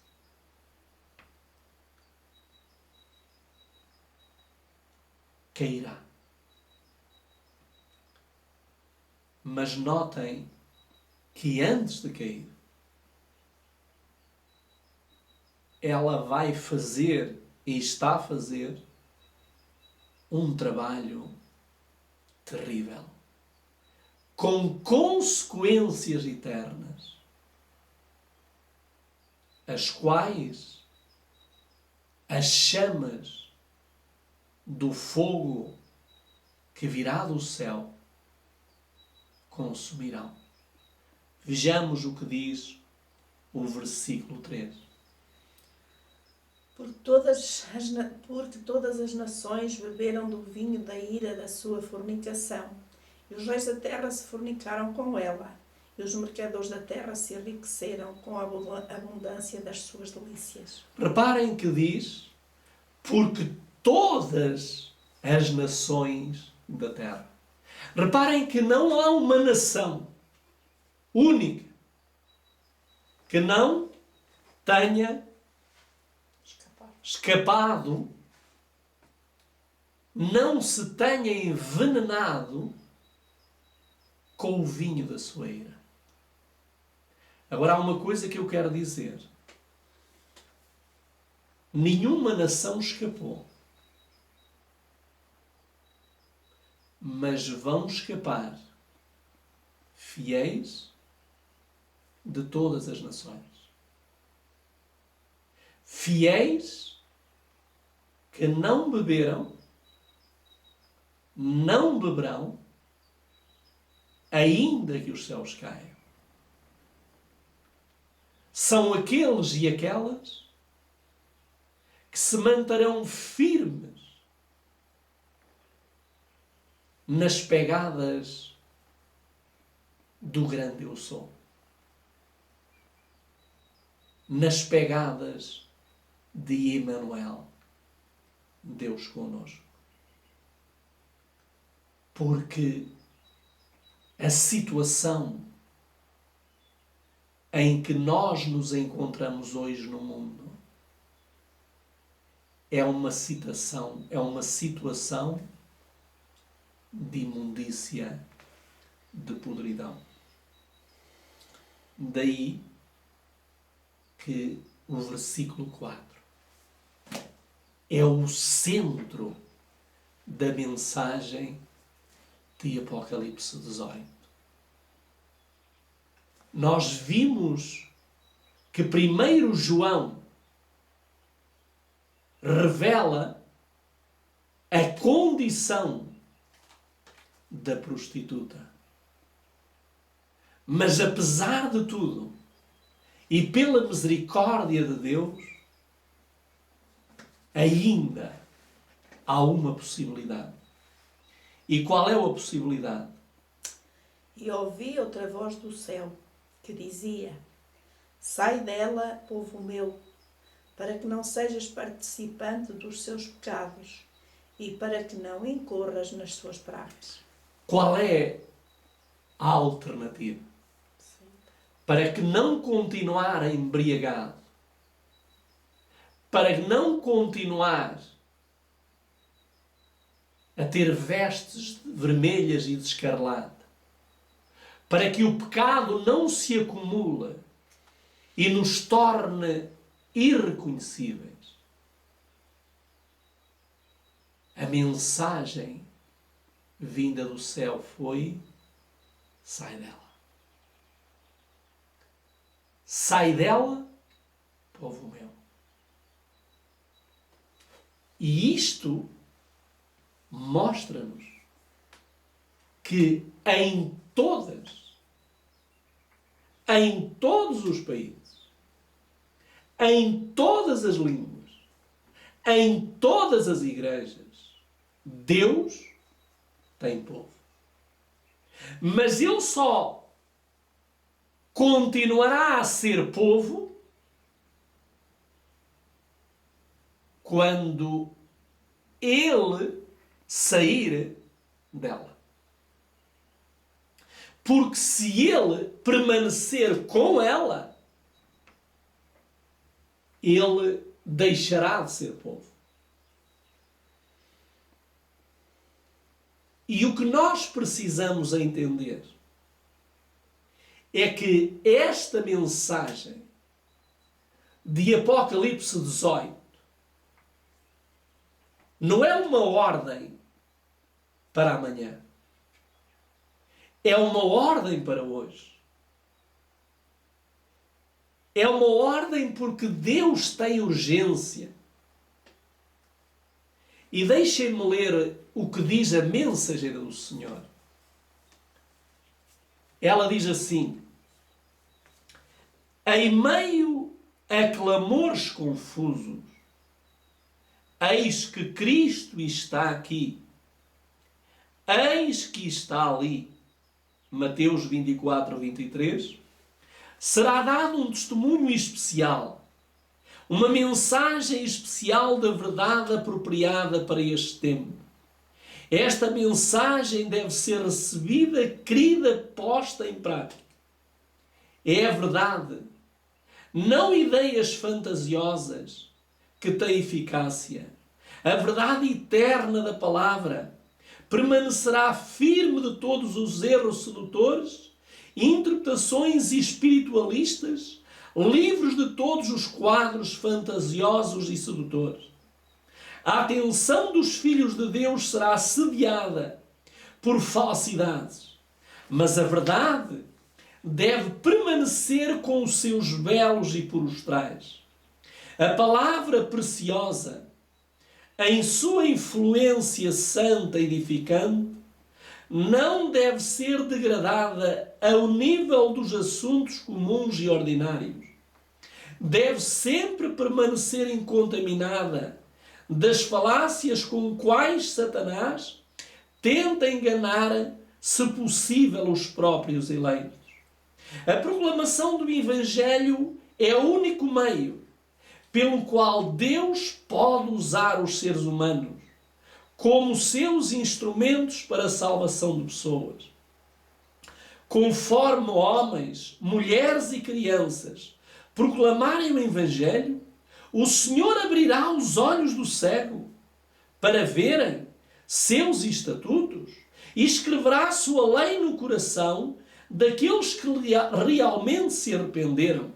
cairá. Mas notem que antes de cair, ela vai fazer e está a fazer um trabalho terrível, com consequências eternas, as quais as chamas do fogo que virá do céu consumirão. Vejamos o que diz o versículo 3. Porque todas as nações beberam do vinho da ira da sua fornicação, e os reis da terra se fornicaram com ela, e os mercadores da terra se enriqueceram com a abundância das suas delícias. Reparem que diz: porque todas as nações da terra. Reparem que não há uma nação única que não tenha escapado, não se tenha envenenado com o vinho da sua ira. Agora há uma coisa que eu quero dizer. Nenhuma nação escapou. Mas vão escapar fiéis de todas as nações. Fiéis que não beberam, não beberão, ainda que os céus caiam. São aqueles e aquelas que se manterão firmes nas pegadas do grande eu sou. Nas pegadas de Emmanuel, Deus conosco. Porque a situação em que nós nos encontramos hoje no mundo é uma situação de imundícia, de podridão. Daí que o versículo 4 é o centro da mensagem de Apocalipse 18. Nós vimos que primeiro João revela a condição da prostituta. Mas apesar de tudo, e pela misericórdia de Deus, ainda há uma possibilidade. E qual é a possibilidade? E ouvi outra voz do céu, que dizia: sai dela, povo meu, para que não sejas participante dos seus pecados e para que não incorras nas suas pragas. Qual é a alternativa? Sim. Para que não continuar embriagado, para não continuar a ter vestes vermelhas e de escarlate, para que o pecado não se acumule e nos torne irreconhecíveis. A mensagem vinda do céu foi: sai dela. Sai dela, povo meu. E isto mostra-nos que em todos os países, em todas as línguas, em todas as igrejas, Deus tem povo. Mas Ele só continuará a ser povo quando Ele sair dela. Porque se Ele permanecer com ela, Ele deixará de ser povo. E o que nós precisamos entender é que esta mensagem de Apocalipse 18 não é uma ordem para amanhã. É uma ordem para hoje. É uma ordem porque Deus tem urgência. E deixem-me ler o que diz a mensageira do Senhor. Ela diz assim: em meio a clamores confusos, eis que Cristo está aqui, eis que está ali. Mateus 24, 23. Será dado um testemunho especial, uma mensagem especial da verdade apropriada para este tempo. Esta mensagem deve ser recebida, querida, posta em prática. É a verdade, não ideias fantasiosas que têm eficácia. A verdade eterna da palavra permanecerá firme de todos os erros sedutores, interpretações espiritualistas, livres de todos os quadros fantasiosos e sedutores. A atenção dos filhos de Deus será assediada por falsidades, mas a verdade deve permanecer com os seus belos e puros trás. A palavra preciosa, em sua influência santa e edificante, não deve ser degradada ao nível dos assuntos comuns e ordinários. Deve sempre permanecer incontaminada das falácias com quais Satanás tenta enganar, se possível, os próprios eleitos. A proclamação do Evangelho é o único meio pelo qual Deus pode usar os seres humanos como seus instrumentos para a salvação de pessoas. Conforme homens, mulheres e crianças proclamarem o Evangelho, o Senhor abrirá os olhos do cego para verem seus estatutos e escreverá a sua lei no coração daqueles que realmente se arrependeram.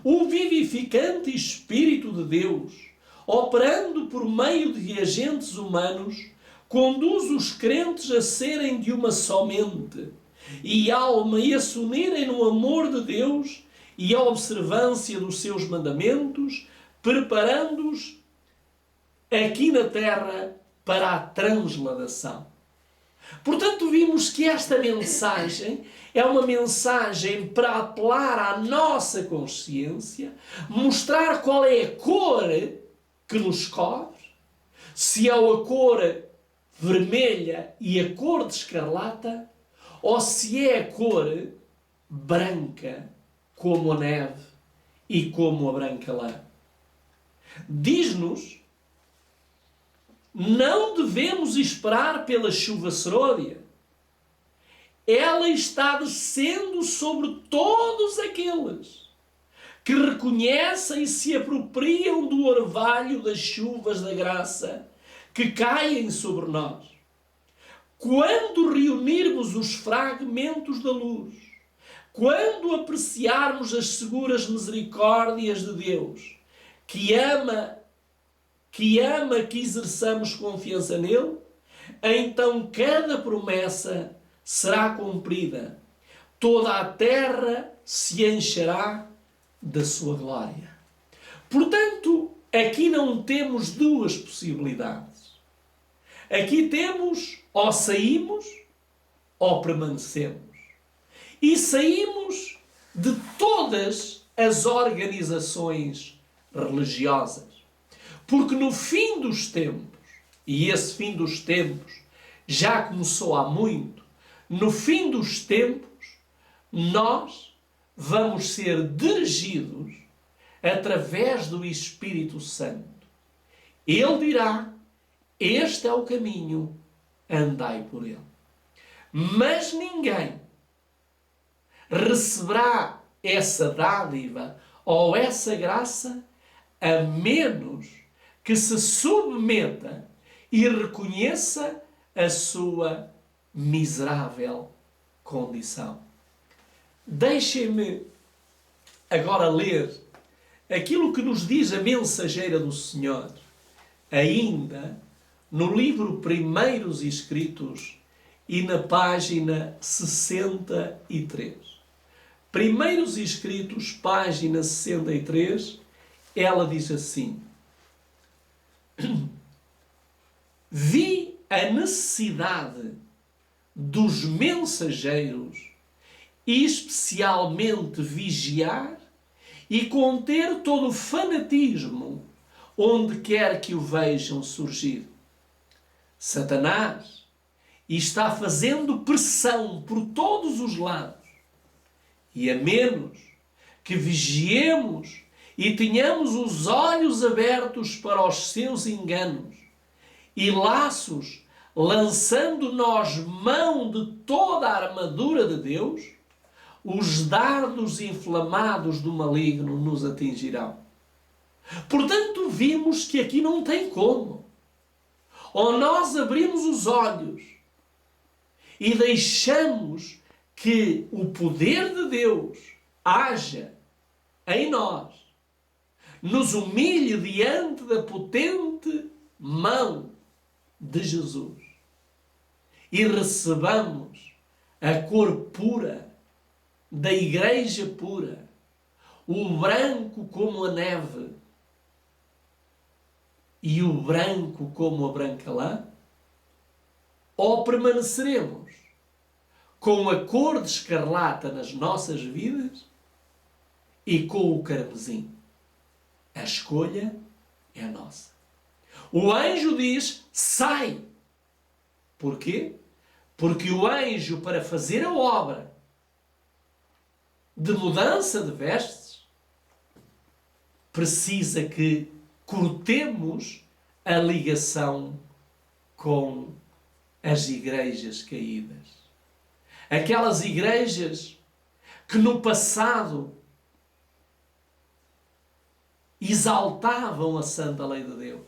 O vivificante Espírito de Deus, operando por meio de agentes humanos, conduz os crentes a serem de uma só mente e alma e a se unirem no amor de Deus e a observância dos seus mandamentos, preparando-os aqui na terra para a transladação. Portanto, vimos que esta mensagem é uma mensagem para apelar à nossa consciência, mostrar qual é a cor que nos cobre, se é a cor vermelha e a cor de escarlata, ou se é a cor branca, como a neve e como a branca lã. Diz-nos: não devemos esperar pela chuva serôdia. Ela está descendo sobre todos aqueles que reconhecem e se apropriam do orvalho das chuvas da graça que caem sobre nós. Quando reunirmos os fragmentos da luz, quando apreciarmos as seguras misericórdias de Deus que ama que exerçamos confiança nele, então cada promessa será cumprida. Toda a terra se encherá da sua glória. Portanto, aqui não temos duas possibilidades. Aqui temos ou saímos ou permanecemos. E saímos de todas as organizações religiosas. Porque no fim dos tempos, e esse fim dos tempos já começou há muito, no fim dos tempos, nós vamos ser dirigidos através do Espírito Santo. Ele dirá: este é o caminho, andai por ele. Mas ninguém receberá essa dádiva ou essa graça a menos que se submeta e reconheça a sua miserável condição. Deixem-me agora ler aquilo que nos diz a mensageira do Senhor, ainda no livro Primeiros Escritos e na página 63. Primeiros Escritos, página 63, ela diz assim: vi a necessidade dos mensageiros especialmente vigiar e conter todo o fanatismo onde quer que o vejam surgir. Satanás está fazendo pressão por todos os lados e a menos que vigiemos e tenhamos os olhos abertos para os seus enganos e laços, lançando nós mão de toda a armadura de Deus, os dardos inflamados do maligno nos atingirão. Portanto, vimos que aqui não tem como. Ou nós abrimos os olhos e deixamos que o poder de Deus haja em nós, nos humilhe diante da potente mão de Jesus e recebamos a cor pura da igreja pura, o branco como a neve e o branco como a branca lã, ou permaneceremos com a cor de escarlata nas nossas vidas e com o carmesim. A escolha é nossa. O anjo diz: sai. Porquê? Porque o anjo, para fazer a obra de mudança de vestes, precisa que cortemos a ligação com as igrejas caídas. Aquelas igrejas que no passado exaltavam a santa lei de Deus,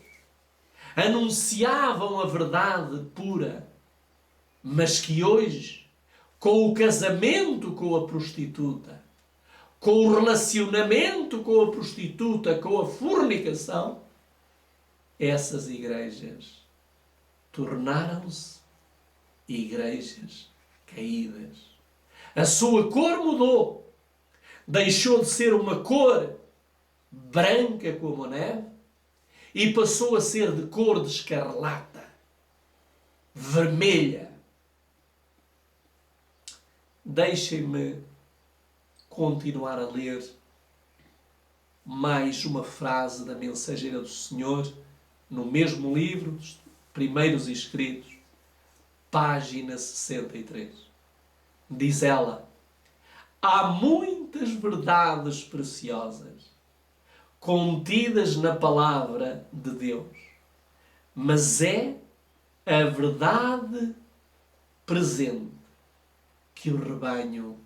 anunciavam a verdade pura, mas que hoje, com o casamento com a prostituta, com o relacionamento com a prostituta, com a fornicação, essas igrejas tornaram-se igrejas caídas. A sua cor mudou. Deixou de ser uma cor branca como a neve e passou a ser de cor de escarlata, vermelha. Deixem-me continuar a ler mais uma frase da mensageira do Senhor no mesmo livro, dos Primeiros Escritos, página 63. Diz ela: há muitas verdades preciosas contidas na palavra de Deus, mas é a verdade presente que o rebanho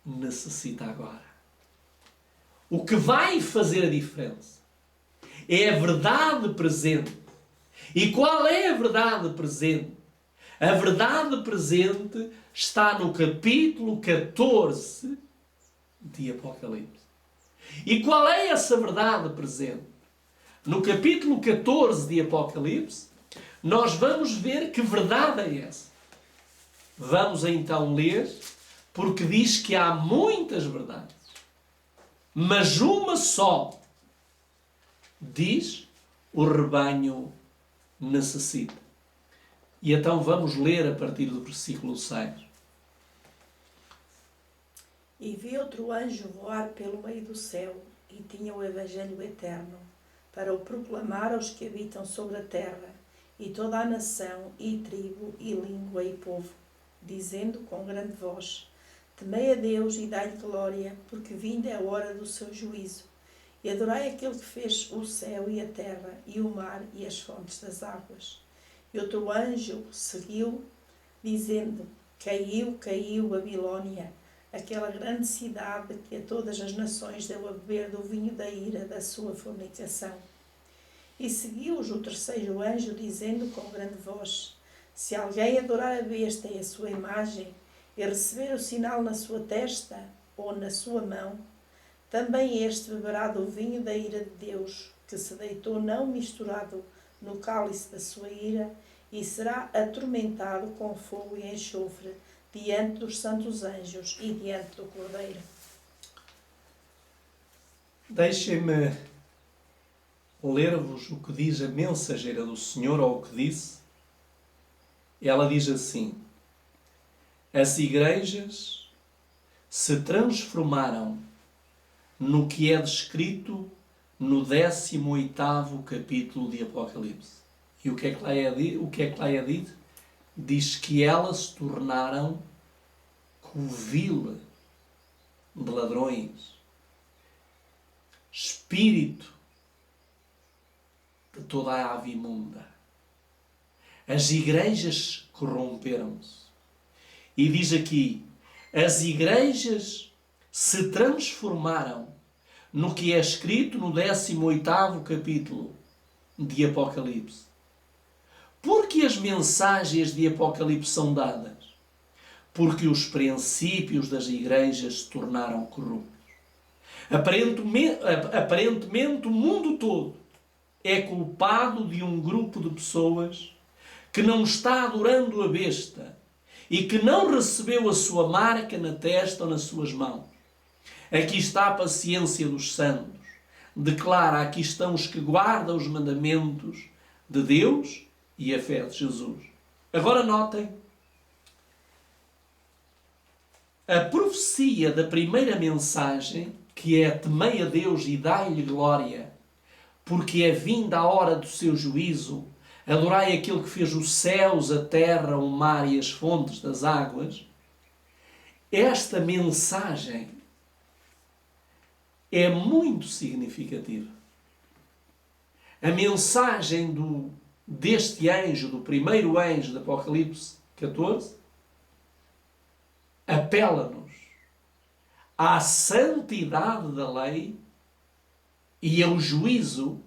necessita agora. O que vai fazer a diferença é a verdade presente. E qual é a verdade presente? A verdade presente está no capítulo 14 de Apocalipse. E qual é essa verdade presente? no capítulo 14 de Apocalipse, nós vamos ver que verdade é essa. Vamos então ler, porque diz que há muitas verdades, mas uma só, diz, o rebanho necessita. E então vamos ler a partir do versículo 6. E vi outro anjo voar pelo meio do céu, e tinha o Evangelho eterno, para o proclamar aos que habitam sobre a terra, e toda a nação, e tribo, e língua, e povo, dizendo com grande voz: Temei a Deus e dai-lhe glória, porque vinda é a hora do seu juízo. E adorai aquele que fez o céu e a terra, e o mar, e as fontes das águas. E outro anjo seguiu, dizendo: Caiu, caiu Babilônia, aquela grande cidade que a todas as nações deu a beber do vinho da ira da sua fornicação. E seguiu-os o terceiro anjo, dizendo com grande voz: Se alguém adorar a besta e a sua imagem, e receber o sinal na sua testa ou na sua mão, também este beberá do vinho da ira de Deus, que se deitou não misturado no cálice da sua ira, e será atormentado com fogo e enxofre, diante dos santos anjos e diante do Cordeiro. Deixem-me ler-vos o que diz a mensageira do Senhor, ou o que disse. Ela diz assim: as igrejas se transformaram no que é descrito no 18º capítulo de Apocalipse. E o que é que lá é dito? Diz que elas se tornaram covil de ladrões, espírito de toda a ave imunda. As igrejas corromperam-se. E diz aqui, as igrejas se transformaram no que é escrito no 18º capítulo de Apocalipse. Porque as mensagens de Apocalipse são dadas? Porque os princípios das igrejas se tornaram corruptos. Aparentemente o mundo todo é culpado de um grupo de pessoas que não está adorando a besta e que não recebeu a sua marca na testa ou nas suas mãos. Aqui está a paciência dos santos. Declara, aqui estão os que guardam os mandamentos de Deus e a fé de Jesus. Agora notem, a profecia da primeira mensagem, que é temei a Deus e dai-lhe glória, porque é vinda a hora do seu juízo, adorai aquele que fez os céus, a terra, o mar e as fontes das águas. Esta mensagem é muito significativa. A mensagem deste anjo, do primeiro anjo de Apocalipse 14, apela-nos à santidade da lei e ao juízo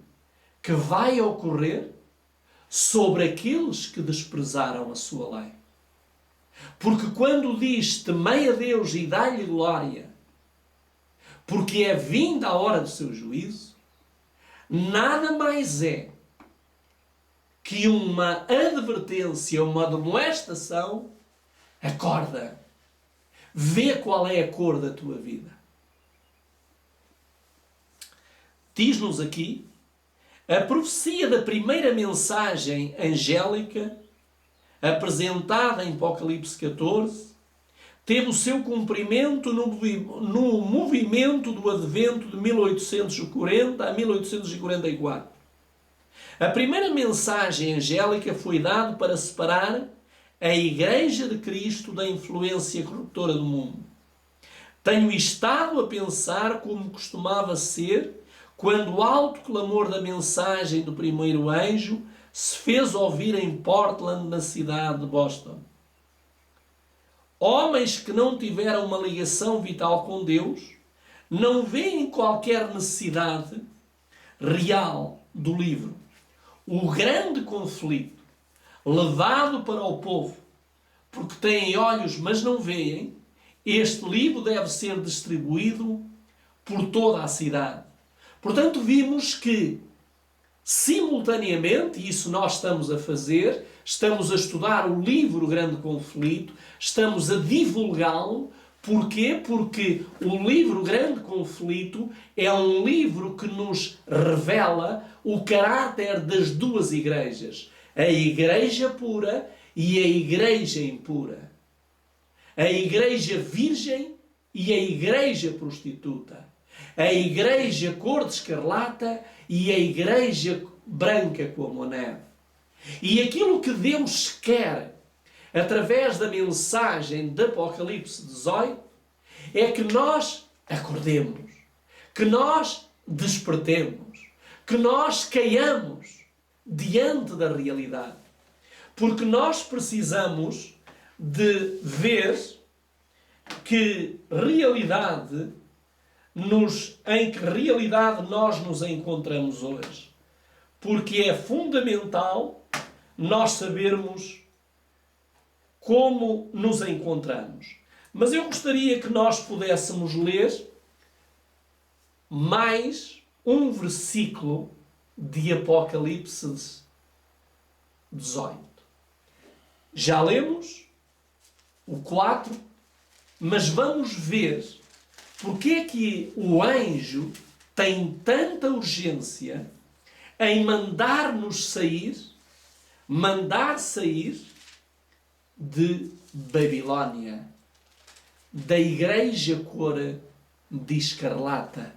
que vai ocorrer sobre aqueles que desprezaram a sua lei. Porque quando diz temei a Deus e dai-lhe glória, porque é vinda a hora do seu juízo, nada mais é que uma advertência, uma demonstração. Acorda, vê qual é a cor da tua vida. Diz-nos aqui, a profecia da primeira mensagem angélica, apresentada em Apocalipse 14, teve o seu cumprimento no movimento do advento de 1840 a 1844. A primeira mensagem angélica foi dada para separar a Igreja de Cristo da influência corruptora do mundo. Tenho estado a pensar como costumava ser quando o alto clamor da mensagem do primeiro anjo se fez ouvir em Portland, na cidade de Boston. Homens que não tiveram uma ligação vital com Deus não veem qualquer necessidade real do livro. O grande conflito levado para o povo, porque têm olhos mas não veem, este livro deve ser distribuído por toda a cidade. Portanto, vimos que simultaneamente, e isso nós estamos a fazer, estamos a estudar o livro Grande Conflito, estamos a divulgá-lo. Porquê? Porque o livro Grande Conflito é um livro que nos revela o caráter das duas igrejas. A igreja pura e a igreja impura. A igreja virgem e a igreja prostituta. A igreja cor de escarlata e a igreja branca como a neve. E aquilo que Deus quer, através da mensagem de Apocalipse 18, é que nós acordemos, que nós despertemos, que nós caiamos diante da realidade. Porque nós precisamos de ver que realidade em que realidade nós nos encontramos hoje. Porque é fundamental nós sabermos como nos encontramos. Mas eu gostaria que nós pudéssemos ler mais um versículo de Apocalipse 18. Já lemos o 4, mas vamos ver porque é que o anjo tem tanta urgência em mandar sair de Babilónia, da igreja cor de escarlata,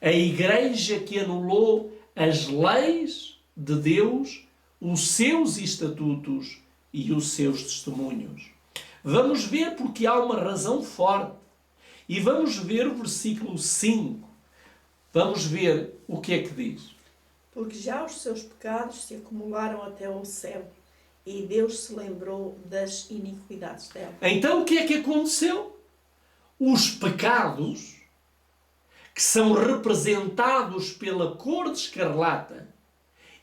a igreja que anulou as leis de Deus, os seus estatutos e os seus testemunhos. Vamos ver porque há uma razão forte. E vamos ver o versículo 5. Vamos ver o que é que diz. Porque já os seus pecados se acumularam até ao céu, e Deus se lembrou das iniquidades dela. Então o que é que aconteceu? Os pecados, que são representados pela cor de escarlata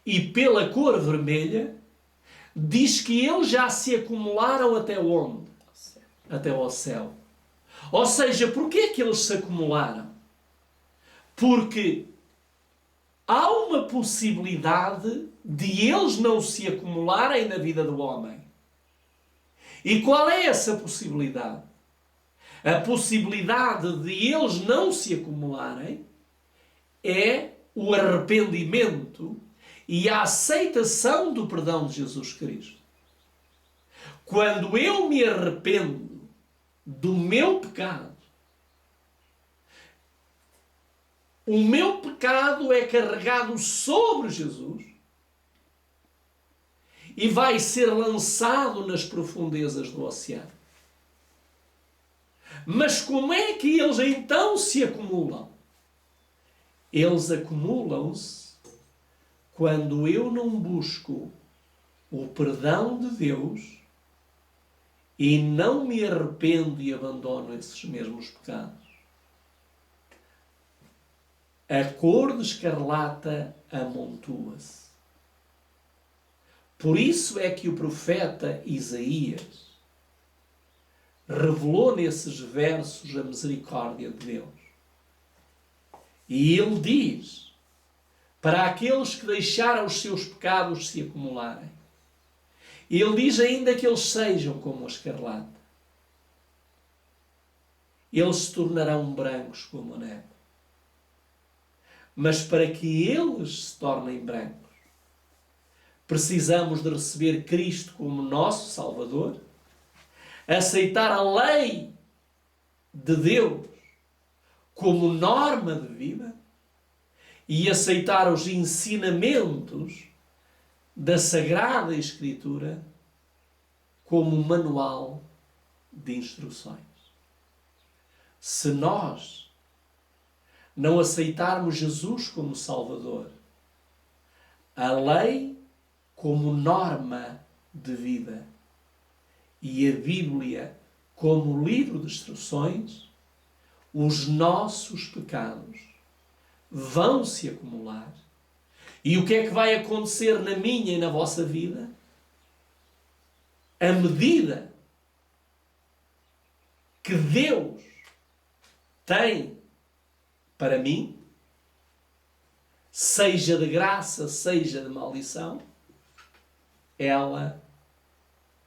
e pela cor vermelha, diz que eles já se acumularam até onde? Até ao céu. Ou seja, porquê é que eles se acumularam? Porque há uma possibilidade de eles não se acumularem na vida do homem. E qual é essa possibilidade? A possibilidade de eles não se acumularem é o arrependimento e a aceitação do perdão de Jesus Cristo. Quando eu me arrependo do meu pecado, o meu pecado é carregado sobre Jesus e vai ser lançado nas profundezas do oceano. Mas como é que eles então se acumulam? Eles acumulam-se quando eu não busco o perdão de Deus e não me arrependo e abandono esses mesmos pecados. A cor de escarlata amontoa-se. Por isso é que o profeta Isaías revelou nesses versos a misericórdia de Deus. E ele diz, para aqueles que deixaram os seus pecados se acumularem, ele diz ainda que eles sejam como a escarlata. Eles se tornarão brancos como a neve. Mas para que eles se tornem brancos, precisamos de receber Cristo como nosso Salvador, aceitar a lei de Deus como norma de vida e aceitar os ensinamentos da Sagrada Escritura como manual de instruções. Se nós não aceitarmos Jesus como Salvador, a lei como norma de vida e a Bíblia como livro de instruções, os nossos pecados vão se acumular. E o que é que vai acontecer na minha e na vossa vida? A medida que Deus tem para mim seja de graça, seja de maldição, ela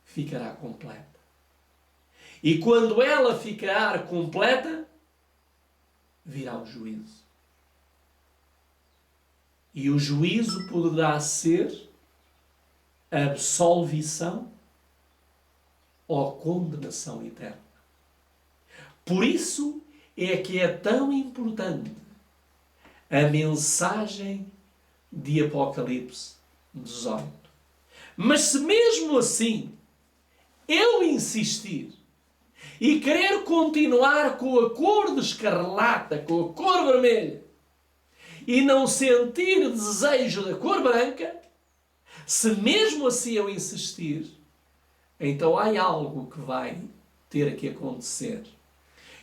ficará completa. E quando ela ficar completa, virá o juízo. E o juízo poderá ser absolvição ou condenação eterna. Por isso é que é tão importante a mensagem de Apocalipse 18. Mas se mesmo assim eu insistir e querer continuar com a cor de escarlata, com a cor vermelha, e não sentir desejo da cor branca, se mesmo assim eu insistir, então há algo que vai ter que acontecer.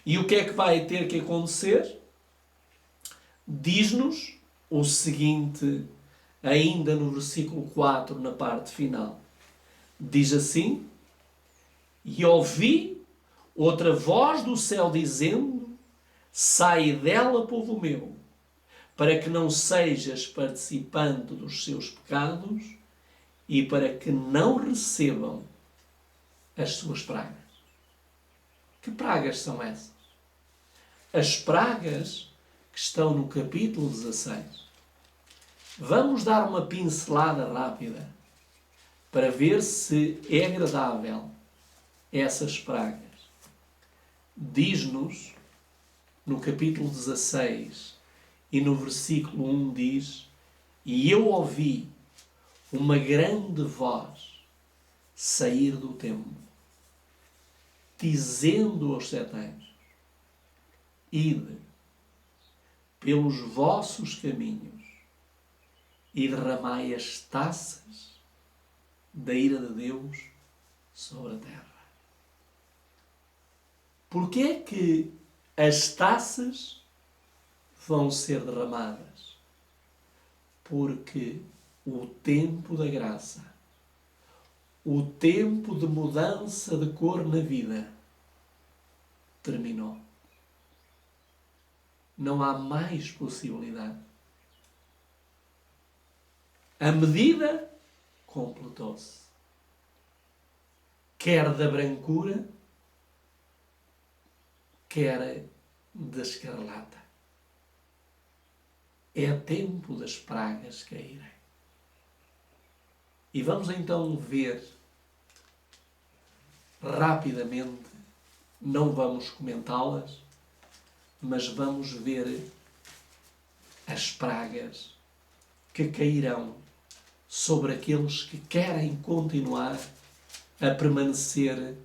E o que é que vai ter que acontecer? Diz-nos o seguinte, ainda no versículo 4, na parte final. Diz assim: e ouvi outra voz do céu dizendo: sai dela, povo meu, para que não sejas participante dos seus pecados e para que não recebam as suas pragas. Que pragas são essas? As pragas que estão no capítulo 16. Vamos dar uma pincelada rápida para ver se é agradável essas pragas. Diz-nos no capítulo 16 e no versículo 1 diz: e eu ouvi uma grande voz sair do templo, dizendo aos 7 anjos: ide pelos vossos caminhos e derramai as taças da ira de Deus sobre a terra. Porquê é que as taças vão ser derramadas? Porque o tempo da graça, o tempo de mudança de cor na vida terminou. Não há mais possibilidade. A medida completou-se. Quer da brancura, quer da escarlata. É tempo das pragas caírem. E vamos então ver rapidamente, não vamos comentá-las, mas vamos ver as pragas que cairão sobre aqueles que querem continuar a permanecer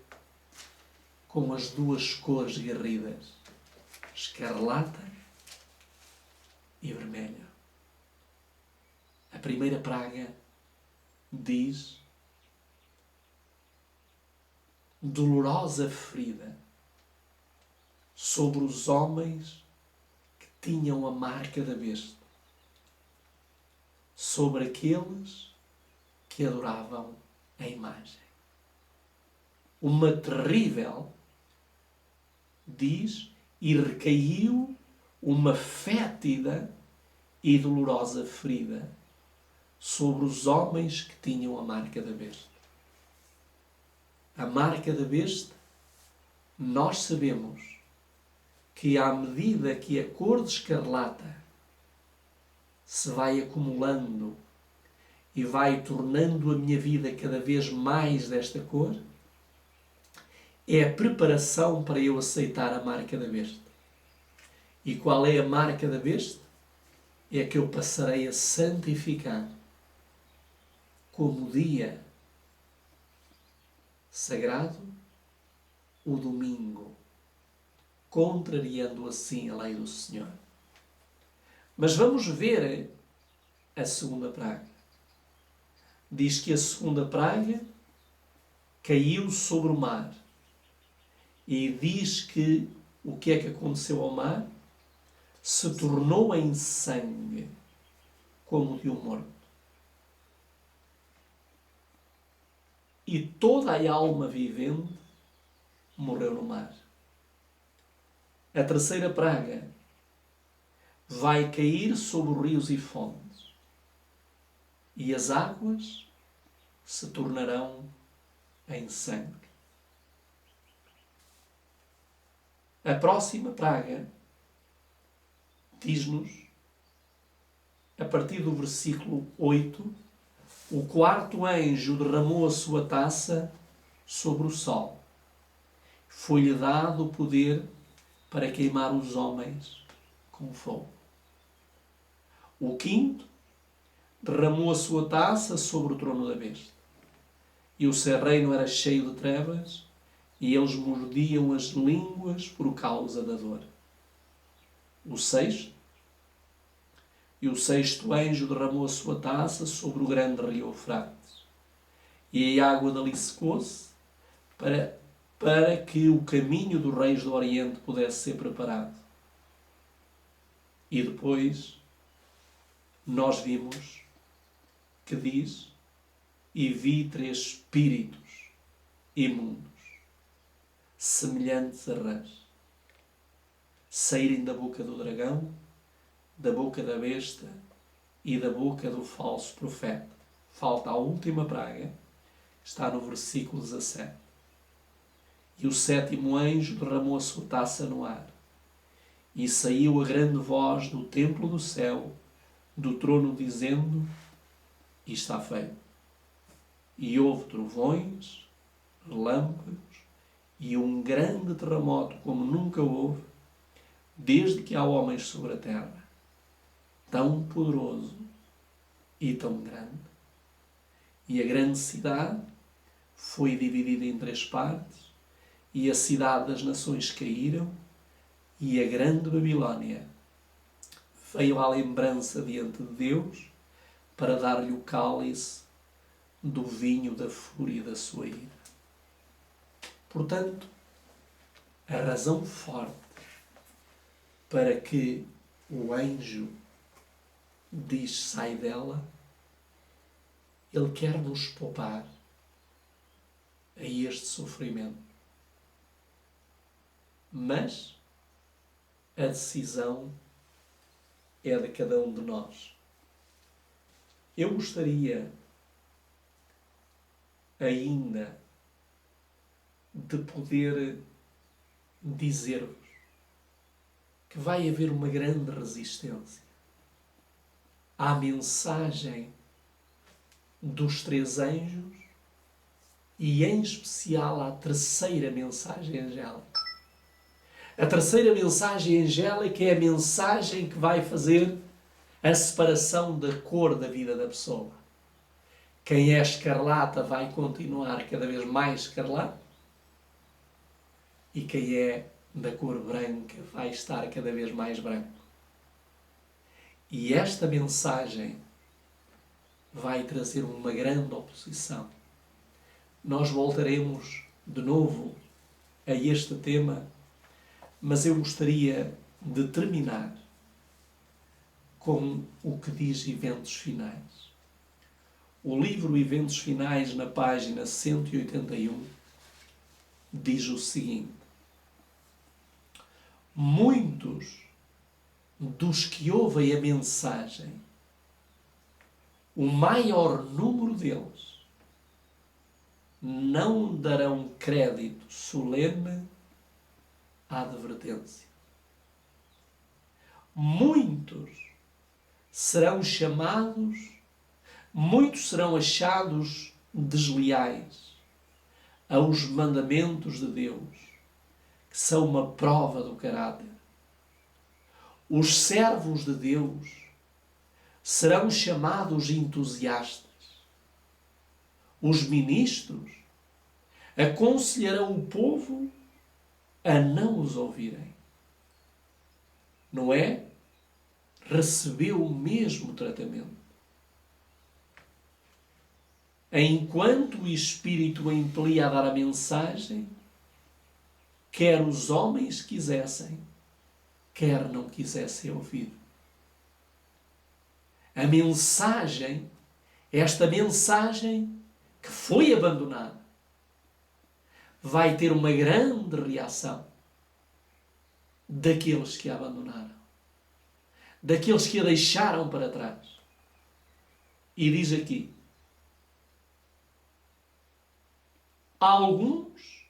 com as duas cores garridas, escarlata e vermelha. A primeira praga diz: dolorosa ferida sobre os homens que tinham a marca da besta, sobre aqueles que adoravam a imagem. Uma terrível, diz, e recaiu uma fétida e dolorosa ferida sobre os homens que tinham a marca da besta. A marca da besta, nós sabemos que à medida que a cor de escarlata se vai acumulando e vai tornando a minha vida cada vez mais desta cor, é a preparação para eu aceitar a marca da besta. E qual é a marca da besta? É que eu passarei a santificar como dia sagrado o domingo, contrariando assim a lei do Senhor. Mas vamos ver a segunda praga. Diz que a segunda praga caiu sobre o mar. E diz que o que é que aconteceu ao mar? Se tornou em sangue, como de um morto. E toda a alma vivente morreu no mar. A terceira praga vai cair sobre rios e fontes, e as águas se tornarão em sangue. A próxima praga diz-nos, a partir do versículo 8, o quarto anjo derramou a sua taça sobre o sol. Foi-lhe dado o poder para queimar os homens com fogo. O quinto derramou a sua taça sobre o trono da besta. E o seu reino era cheio de trevas, e eles mordiam as línguas por causa da dor. O sexto anjo derramou a sua taça sobre o grande rio Eufrates, e a água dali secou-se para que o caminho dos reis do Oriente pudesse ser preparado. E depois nós vimos que diz: e vi 3 espíritos imundos, semelhantes a rãs, saírem da boca do dragão, da boca da besta e da boca do falso profeta. Falta a última praga, está no versículo 17. E o sétimo anjo derramou a sua taça no ar, e saiu a grande voz do templo do céu, do trono, dizendo: e está feito. E houve trovões, relâmpagos e um grande terremoto como nunca houve, desde que há homens sobre a terra, tão poderoso e tão grande. E a grande cidade foi dividida em 3 partes, e a cidade das nações caíram, e a grande Babilónia veio à lembrança diante de Deus para dar-lhe o cálice do vinho da fúria da sua ira. Portanto, a razão forte para que o anjo diz sai dela, ele quer nos poupar a este sofrimento. Mas a decisão é de cada um de nós. Eu gostaria ainda de poder dizer-vos que vai haver uma grande resistência à mensagem dos 3 anjos e, em especial, à terceira mensagem angélica. A terceira mensagem angélica é a mensagem que vai fazer a separação da cor da vida da pessoa. Quem é escarlata vai continuar cada vez mais escarlate, e quem é da cor branca vai estar cada vez mais branco. E esta mensagem vai trazer uma grande oposição. Nós voltaremos de novo a este tema, mas eu gostaria de terminar com o que diz Eventos Finais. O livro Eventos Finais, na página 181, diz o seguinte: muitos dos que ouvem a mensagem, o maior número deles, não darão crédito solene à advertência. Muitos serão achados desleais aos mandamentos de Deus, que são uma prova do caráter. Os servos de Deus serão chamados entusiastas. Os ministros aconselharão o povo a não os ouvirem. Noé recebeu o mesmo tratamento. Enquanto o Espírito o impelia a dar a mensagem, quer os homens quisessem, quer não quisessem ouvir. A mensagem, esta mensagem que foi abandonada, vai ter uma grande reação daqueles que a abandonaram. daqueles que a deixaram para trás. E diz aqui: alguns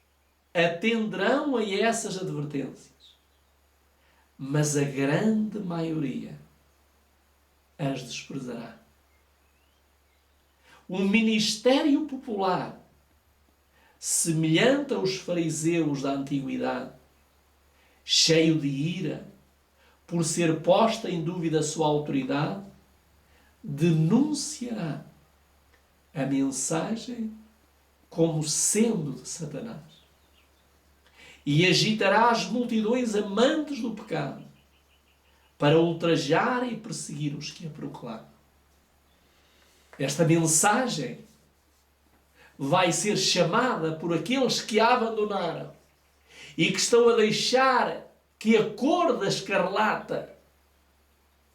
atenderão a essas advertências, mas a grande maioria as desprezará. Um ministério popular, semelhante aos fariseus da antiguidade, cheio de ira por ser posta em dúvida a sua autoridade, denunciará a mensagem como sendo de Satanás e agitará as multidões amantes do pecado para ultrajar e perseguir os que a proclamam. Esta mensagem vai ser chamada por aqueles que a abandonaram e que estão a deixar que a cor da escarlata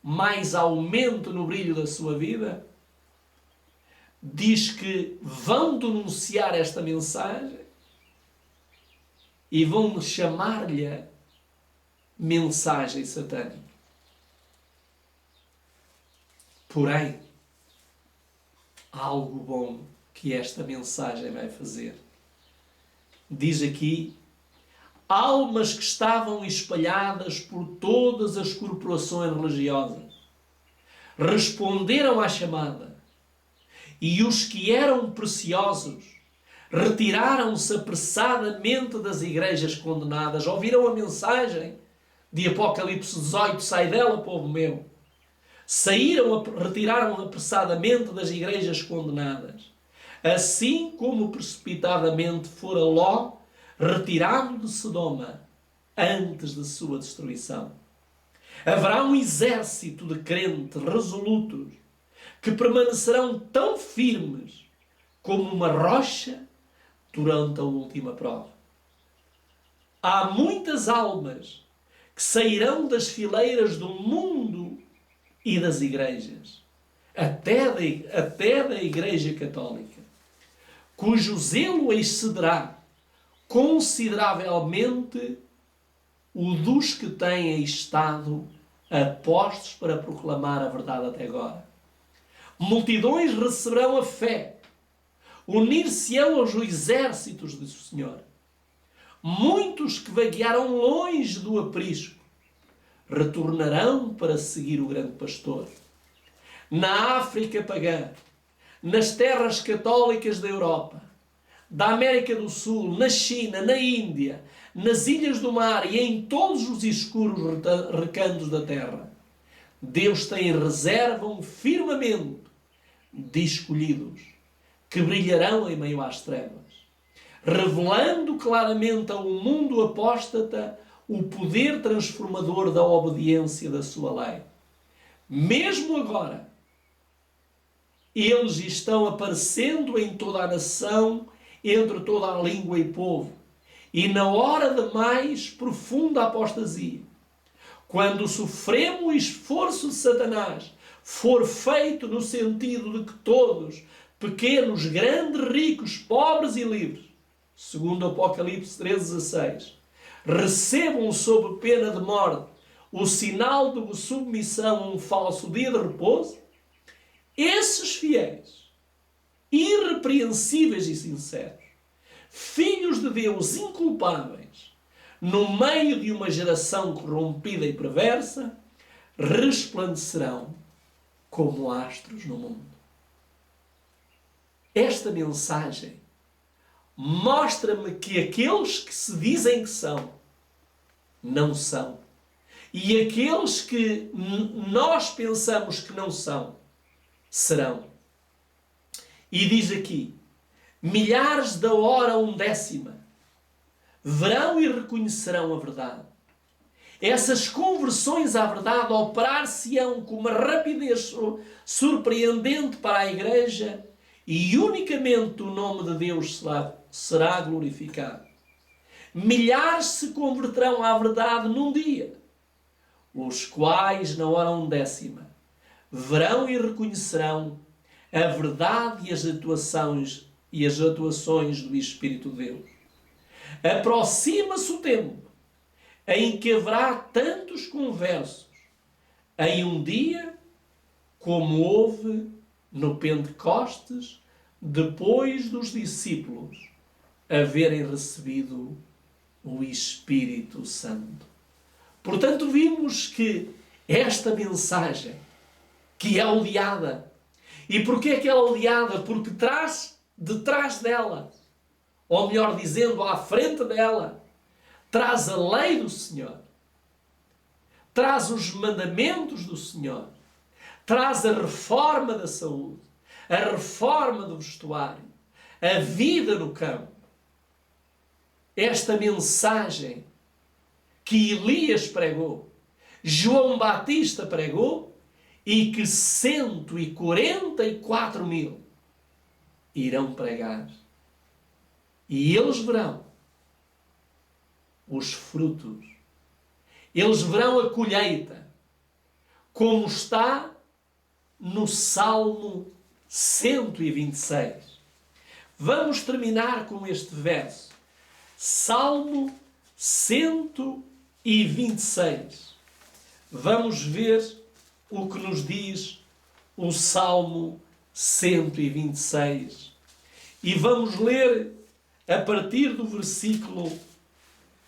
mais aumente no brilho da sua vida. Diz que vão denunciar esta mensagem e vão chamar-lhe mensagem satânica. Porém, há algo bom que esta mensagem vai fazer. Diz aqui: almas que estavam espalhadas por todas as corporações religiosas responderam à chamada, e os que eram preciosos retiraram-se apressadamente das igrejas condenadas. Ouviram a mensagem de Apocalipse 18: sai dela, povo meu. Retiraram apressadamente das igrejas condenadas, assim como precipitadamente fora Ló retirado de Sodoma antes de sua destruição. Haverá um exército de crentes resolutos que permanecerão tão firmes como uma rocha durante a última prova. Há muitas almas que sairão das fileiras do mundo e das igrejas, até da Igreja Católica, cujo zelo excederá consideravelmente o dos que têm estado apostos para proclamar a verdade até agora. Multidões receberão a fé, unir-se-ão aos exércitos do Senhor. Muitos que vaguearam longe do aprisco retornarão para seguir o grande pastor. Na África pagã, nas terras católicas da Europa, da América do Sul, na China, na Índia, nas ilhas do mar e em todos os escuros recantos da terra, Deus tem em reserva um firmamento de escolhidos que brilharão em meio às trevas, revelando claramente ao mundo apóstata o poder transformador da obediência da sua lei. Mesmo agora, eles estão aparecendo em toda a nação, entre toda a língua e povo, e na hora da mais profunda apostasia, quando o supremo esforço de Satanás for feito no sentido de que todos, pequenos, grandes, ricos, pobres e livres, segundo Apocalipse 13:16, recebam sob pena de morte o sinal de submissão a um falso dia de repouso, esses fiéis, irrepreensíveis e sinceros, filhos de Deus inculpáveis, no meio de uma geração corrompida e perversa, resplandecerão como astros no mundo. Esta mensagem mostra-me que aqueles que se dizem que são, não são. E aqueles que nós pensamos que não são, serão. E diz aqui: milhares da hora 1/10 verão e reconhecerão a verdade. Essas conversões à verdade operar-se-ão com uma rapidez surpreendente para a Igreja, e unicamente o nome de Deus será glorificado. Milhares se converterão à verdade num dia, os quais na hora 1/10 verão e reconhecerão a verdade e as atuações do Espírito de Deus. Aproxima-se o tempo em que haverá tantos conversos em um dia como houve no Pentecostes, depois dos discípulos haverem recebido o Espírito Santo. Portanto, vimos que esta mensagem, que é odiada, e porquê é que ela é odiada? Porque traz detrás dela, ou melhor dizendo, à frente dela, traz a lei do Senhor, traz os mandamentos do Senhor, traz a reforma da saúde, a reforma do vestuário, a vida no campo. Esta mensagem que Elias pregou, João Batista pregou e que 144.000 irão pregar. E eles verão os frutos. Eles verão a colheita, como está no Salmo 126. Vamos terminar com este verso. Salmo 126. Vamos ver o que nos diz o Salmo 126. E vamos ler a partir do versículo,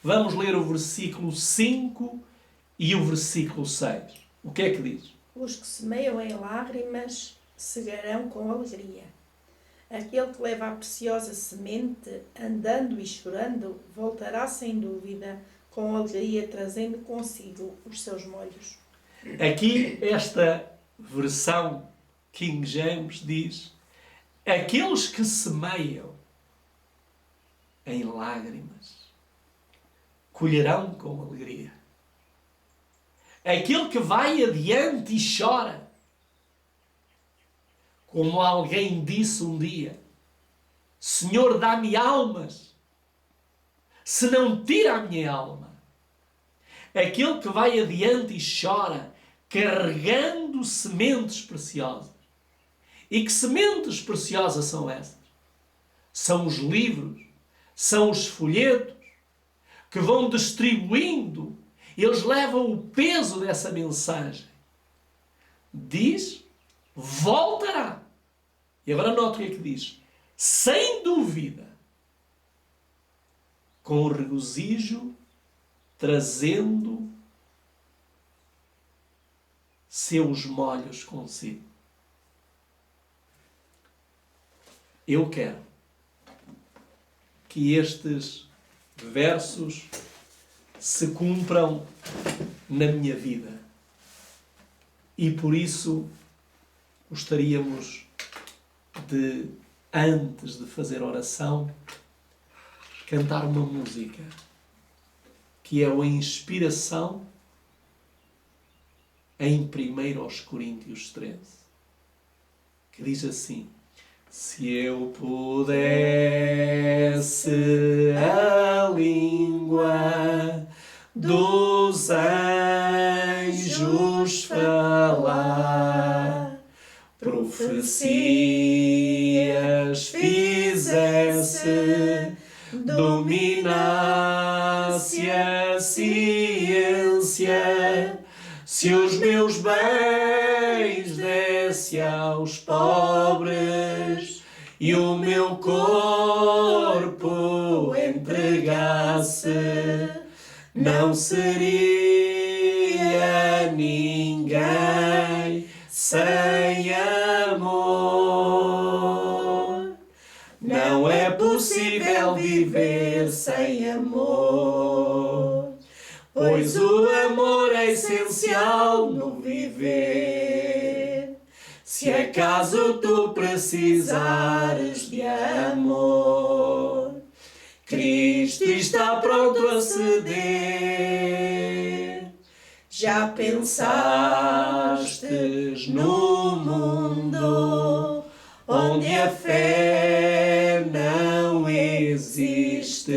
vamos ler o versículo 5 e o versículo 6. O que é que diz? Os que semeiam em lágrimas cegarão com alegria. Aquele que leva a preciosa semente, andando e chorando, voltará sem dúvida com alegria, trazendo consigo os seus molhos. Aqui, esta versão King James diz: aqueles que semeiam em lágrimas colherão com alegria. Aquele que vai adiante e chora, como alguém disse um dia: Senhor, dá-me almas, se não tira a minha alma. Aquele que vai adiante e chora, carregando sementes preciosas. E que sementes preciosas são essas? São os livros, são os folhetos, que vão distribuindo, eles levam o peso dessa mensagem. Diz: voltará. E agora nota o que é que diz. Sem dúvida, com regozijo, trazendo seus molhos consigo. Eu quero que estes versos se cumpram na minha vida. E por isso gostaríamos de, antes de fazer oração, cantar uma música que é a inspiração em 1 Coríntios 13, que diz assim: se eu pudesse a língua dos anjos falar, profecias fizesse, dominasse a ciência, se os meus bens desse aos pobres e o meu corpo entregasse, não seria ninguém sem amor. Não é possível viver sem amor, pois o amor é essencial no viver. Se acaso tu precisares de amor, Cristo está pronto a ceder. Já pensastes no mundo onde a fé não existe,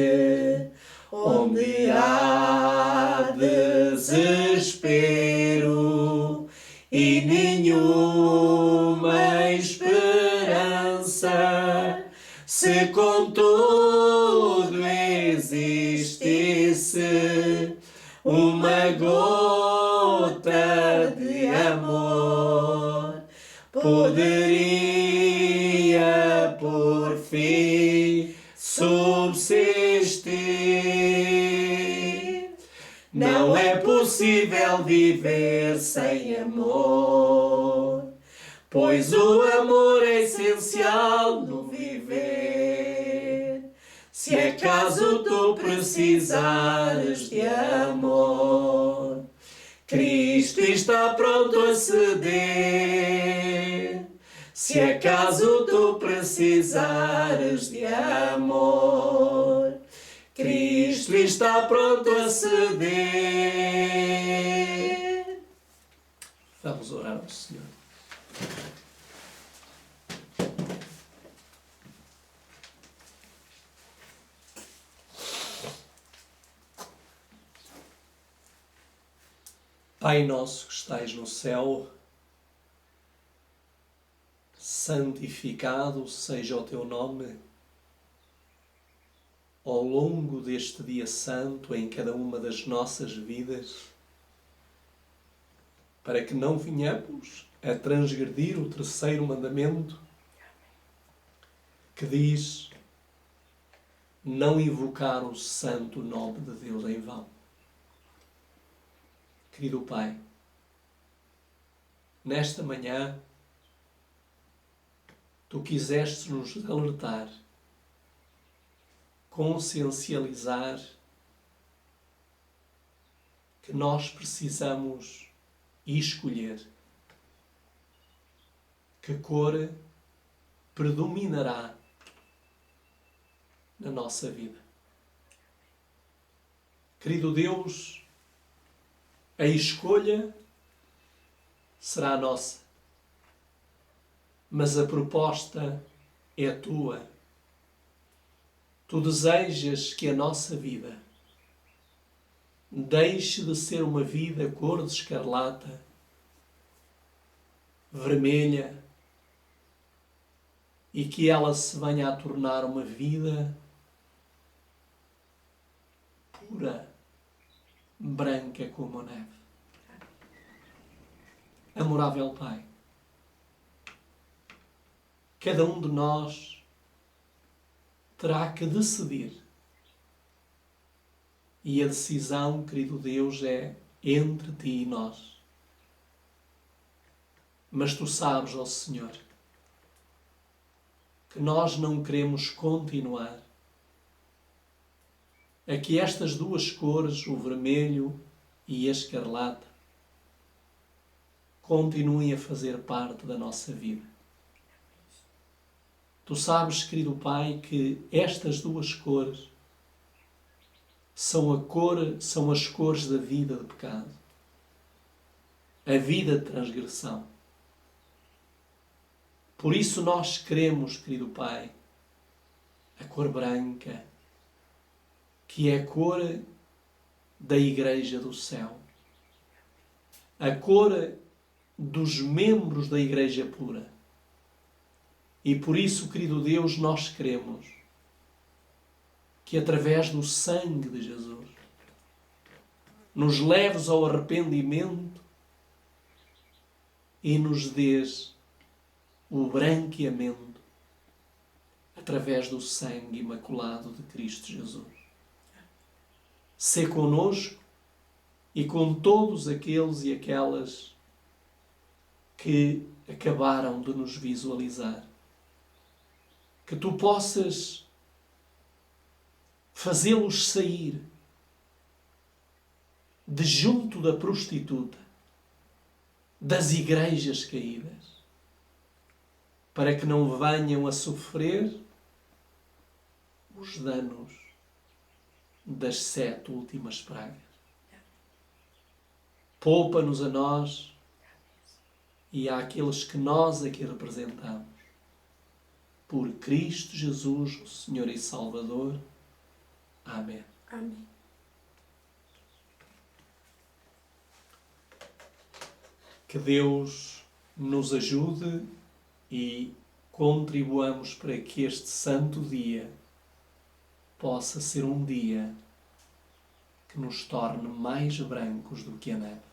onde há desespero e nenhuma esperança? Se contudo existisse uma gota de amor poderia por fim subsistir. Não é possível viver sem amor, pois o amor é essencial no viver. Se acaso tu precisares de amor, Cristo está pronto a ceder. Se acaso tu precisares de amor, Cristo está pronto a ceder. Vamos orar ao Senhor. Pai nosso que estais no céu, santificado seja o teu nome. Ao longo deste dia santo, em cada uma das nossas vidas, para que não venhamos a transgredir o terceiro mandamento, que diz: não invocar o santo nome de Deus em vão. Querido Pai, nesta manhã, Tu quiseste nos alertar, consciencializar que nós precisamos escolher que cor predominará na nossa vida. Querido Deus, a escolha será nossa, mas a proposta é tua. Tu desejas que a nossa vida deixe de ser uma vida cor de escarlata, vermelha, e que ela se venha a tornar uma vida pura, branca como a neve. Amorável Pai, cada um de nós terá que decidir. E a decisão, querido Deus, é entre ti e nós. Mas tu sabes, ó Senhor, que nós não queremos continuar a que estas duas cores, o vermelho e a escarlata, continuem a fazer parte da nossa vida. Tu sabes, querido Pai, que estas duas cores são as cores da vida de pecado, a vida de transgressão. Por isso nós queremos, querido Pai, a cor branca, que é a cor da Igreja do Céu, a cor dos membros da Igreja pura. E por isso, querido Deus, nós queremos que através do sangue de Jesus nos leves ao arrependimento e nos dês o branqueamento através do sangue imaculado de Cristo Jesus. Sê conosco e com todos aqueles e aquelas que acabaram de nos visualizar. Que tu possas fazê-los sair de junto da prostituta, das igrejas caídas, para que não venham a sofrer os danos das 7 últimas pragas. Poupa-nos a nós e àqueles que nós aqui representamos. Por Cristo Jesus, o Senhor e Salvador. Amém. Amém. Que Deus nos ajude e contribuamos para que este santo dia possa ser um dia que nos torne mais brancos do que a neve.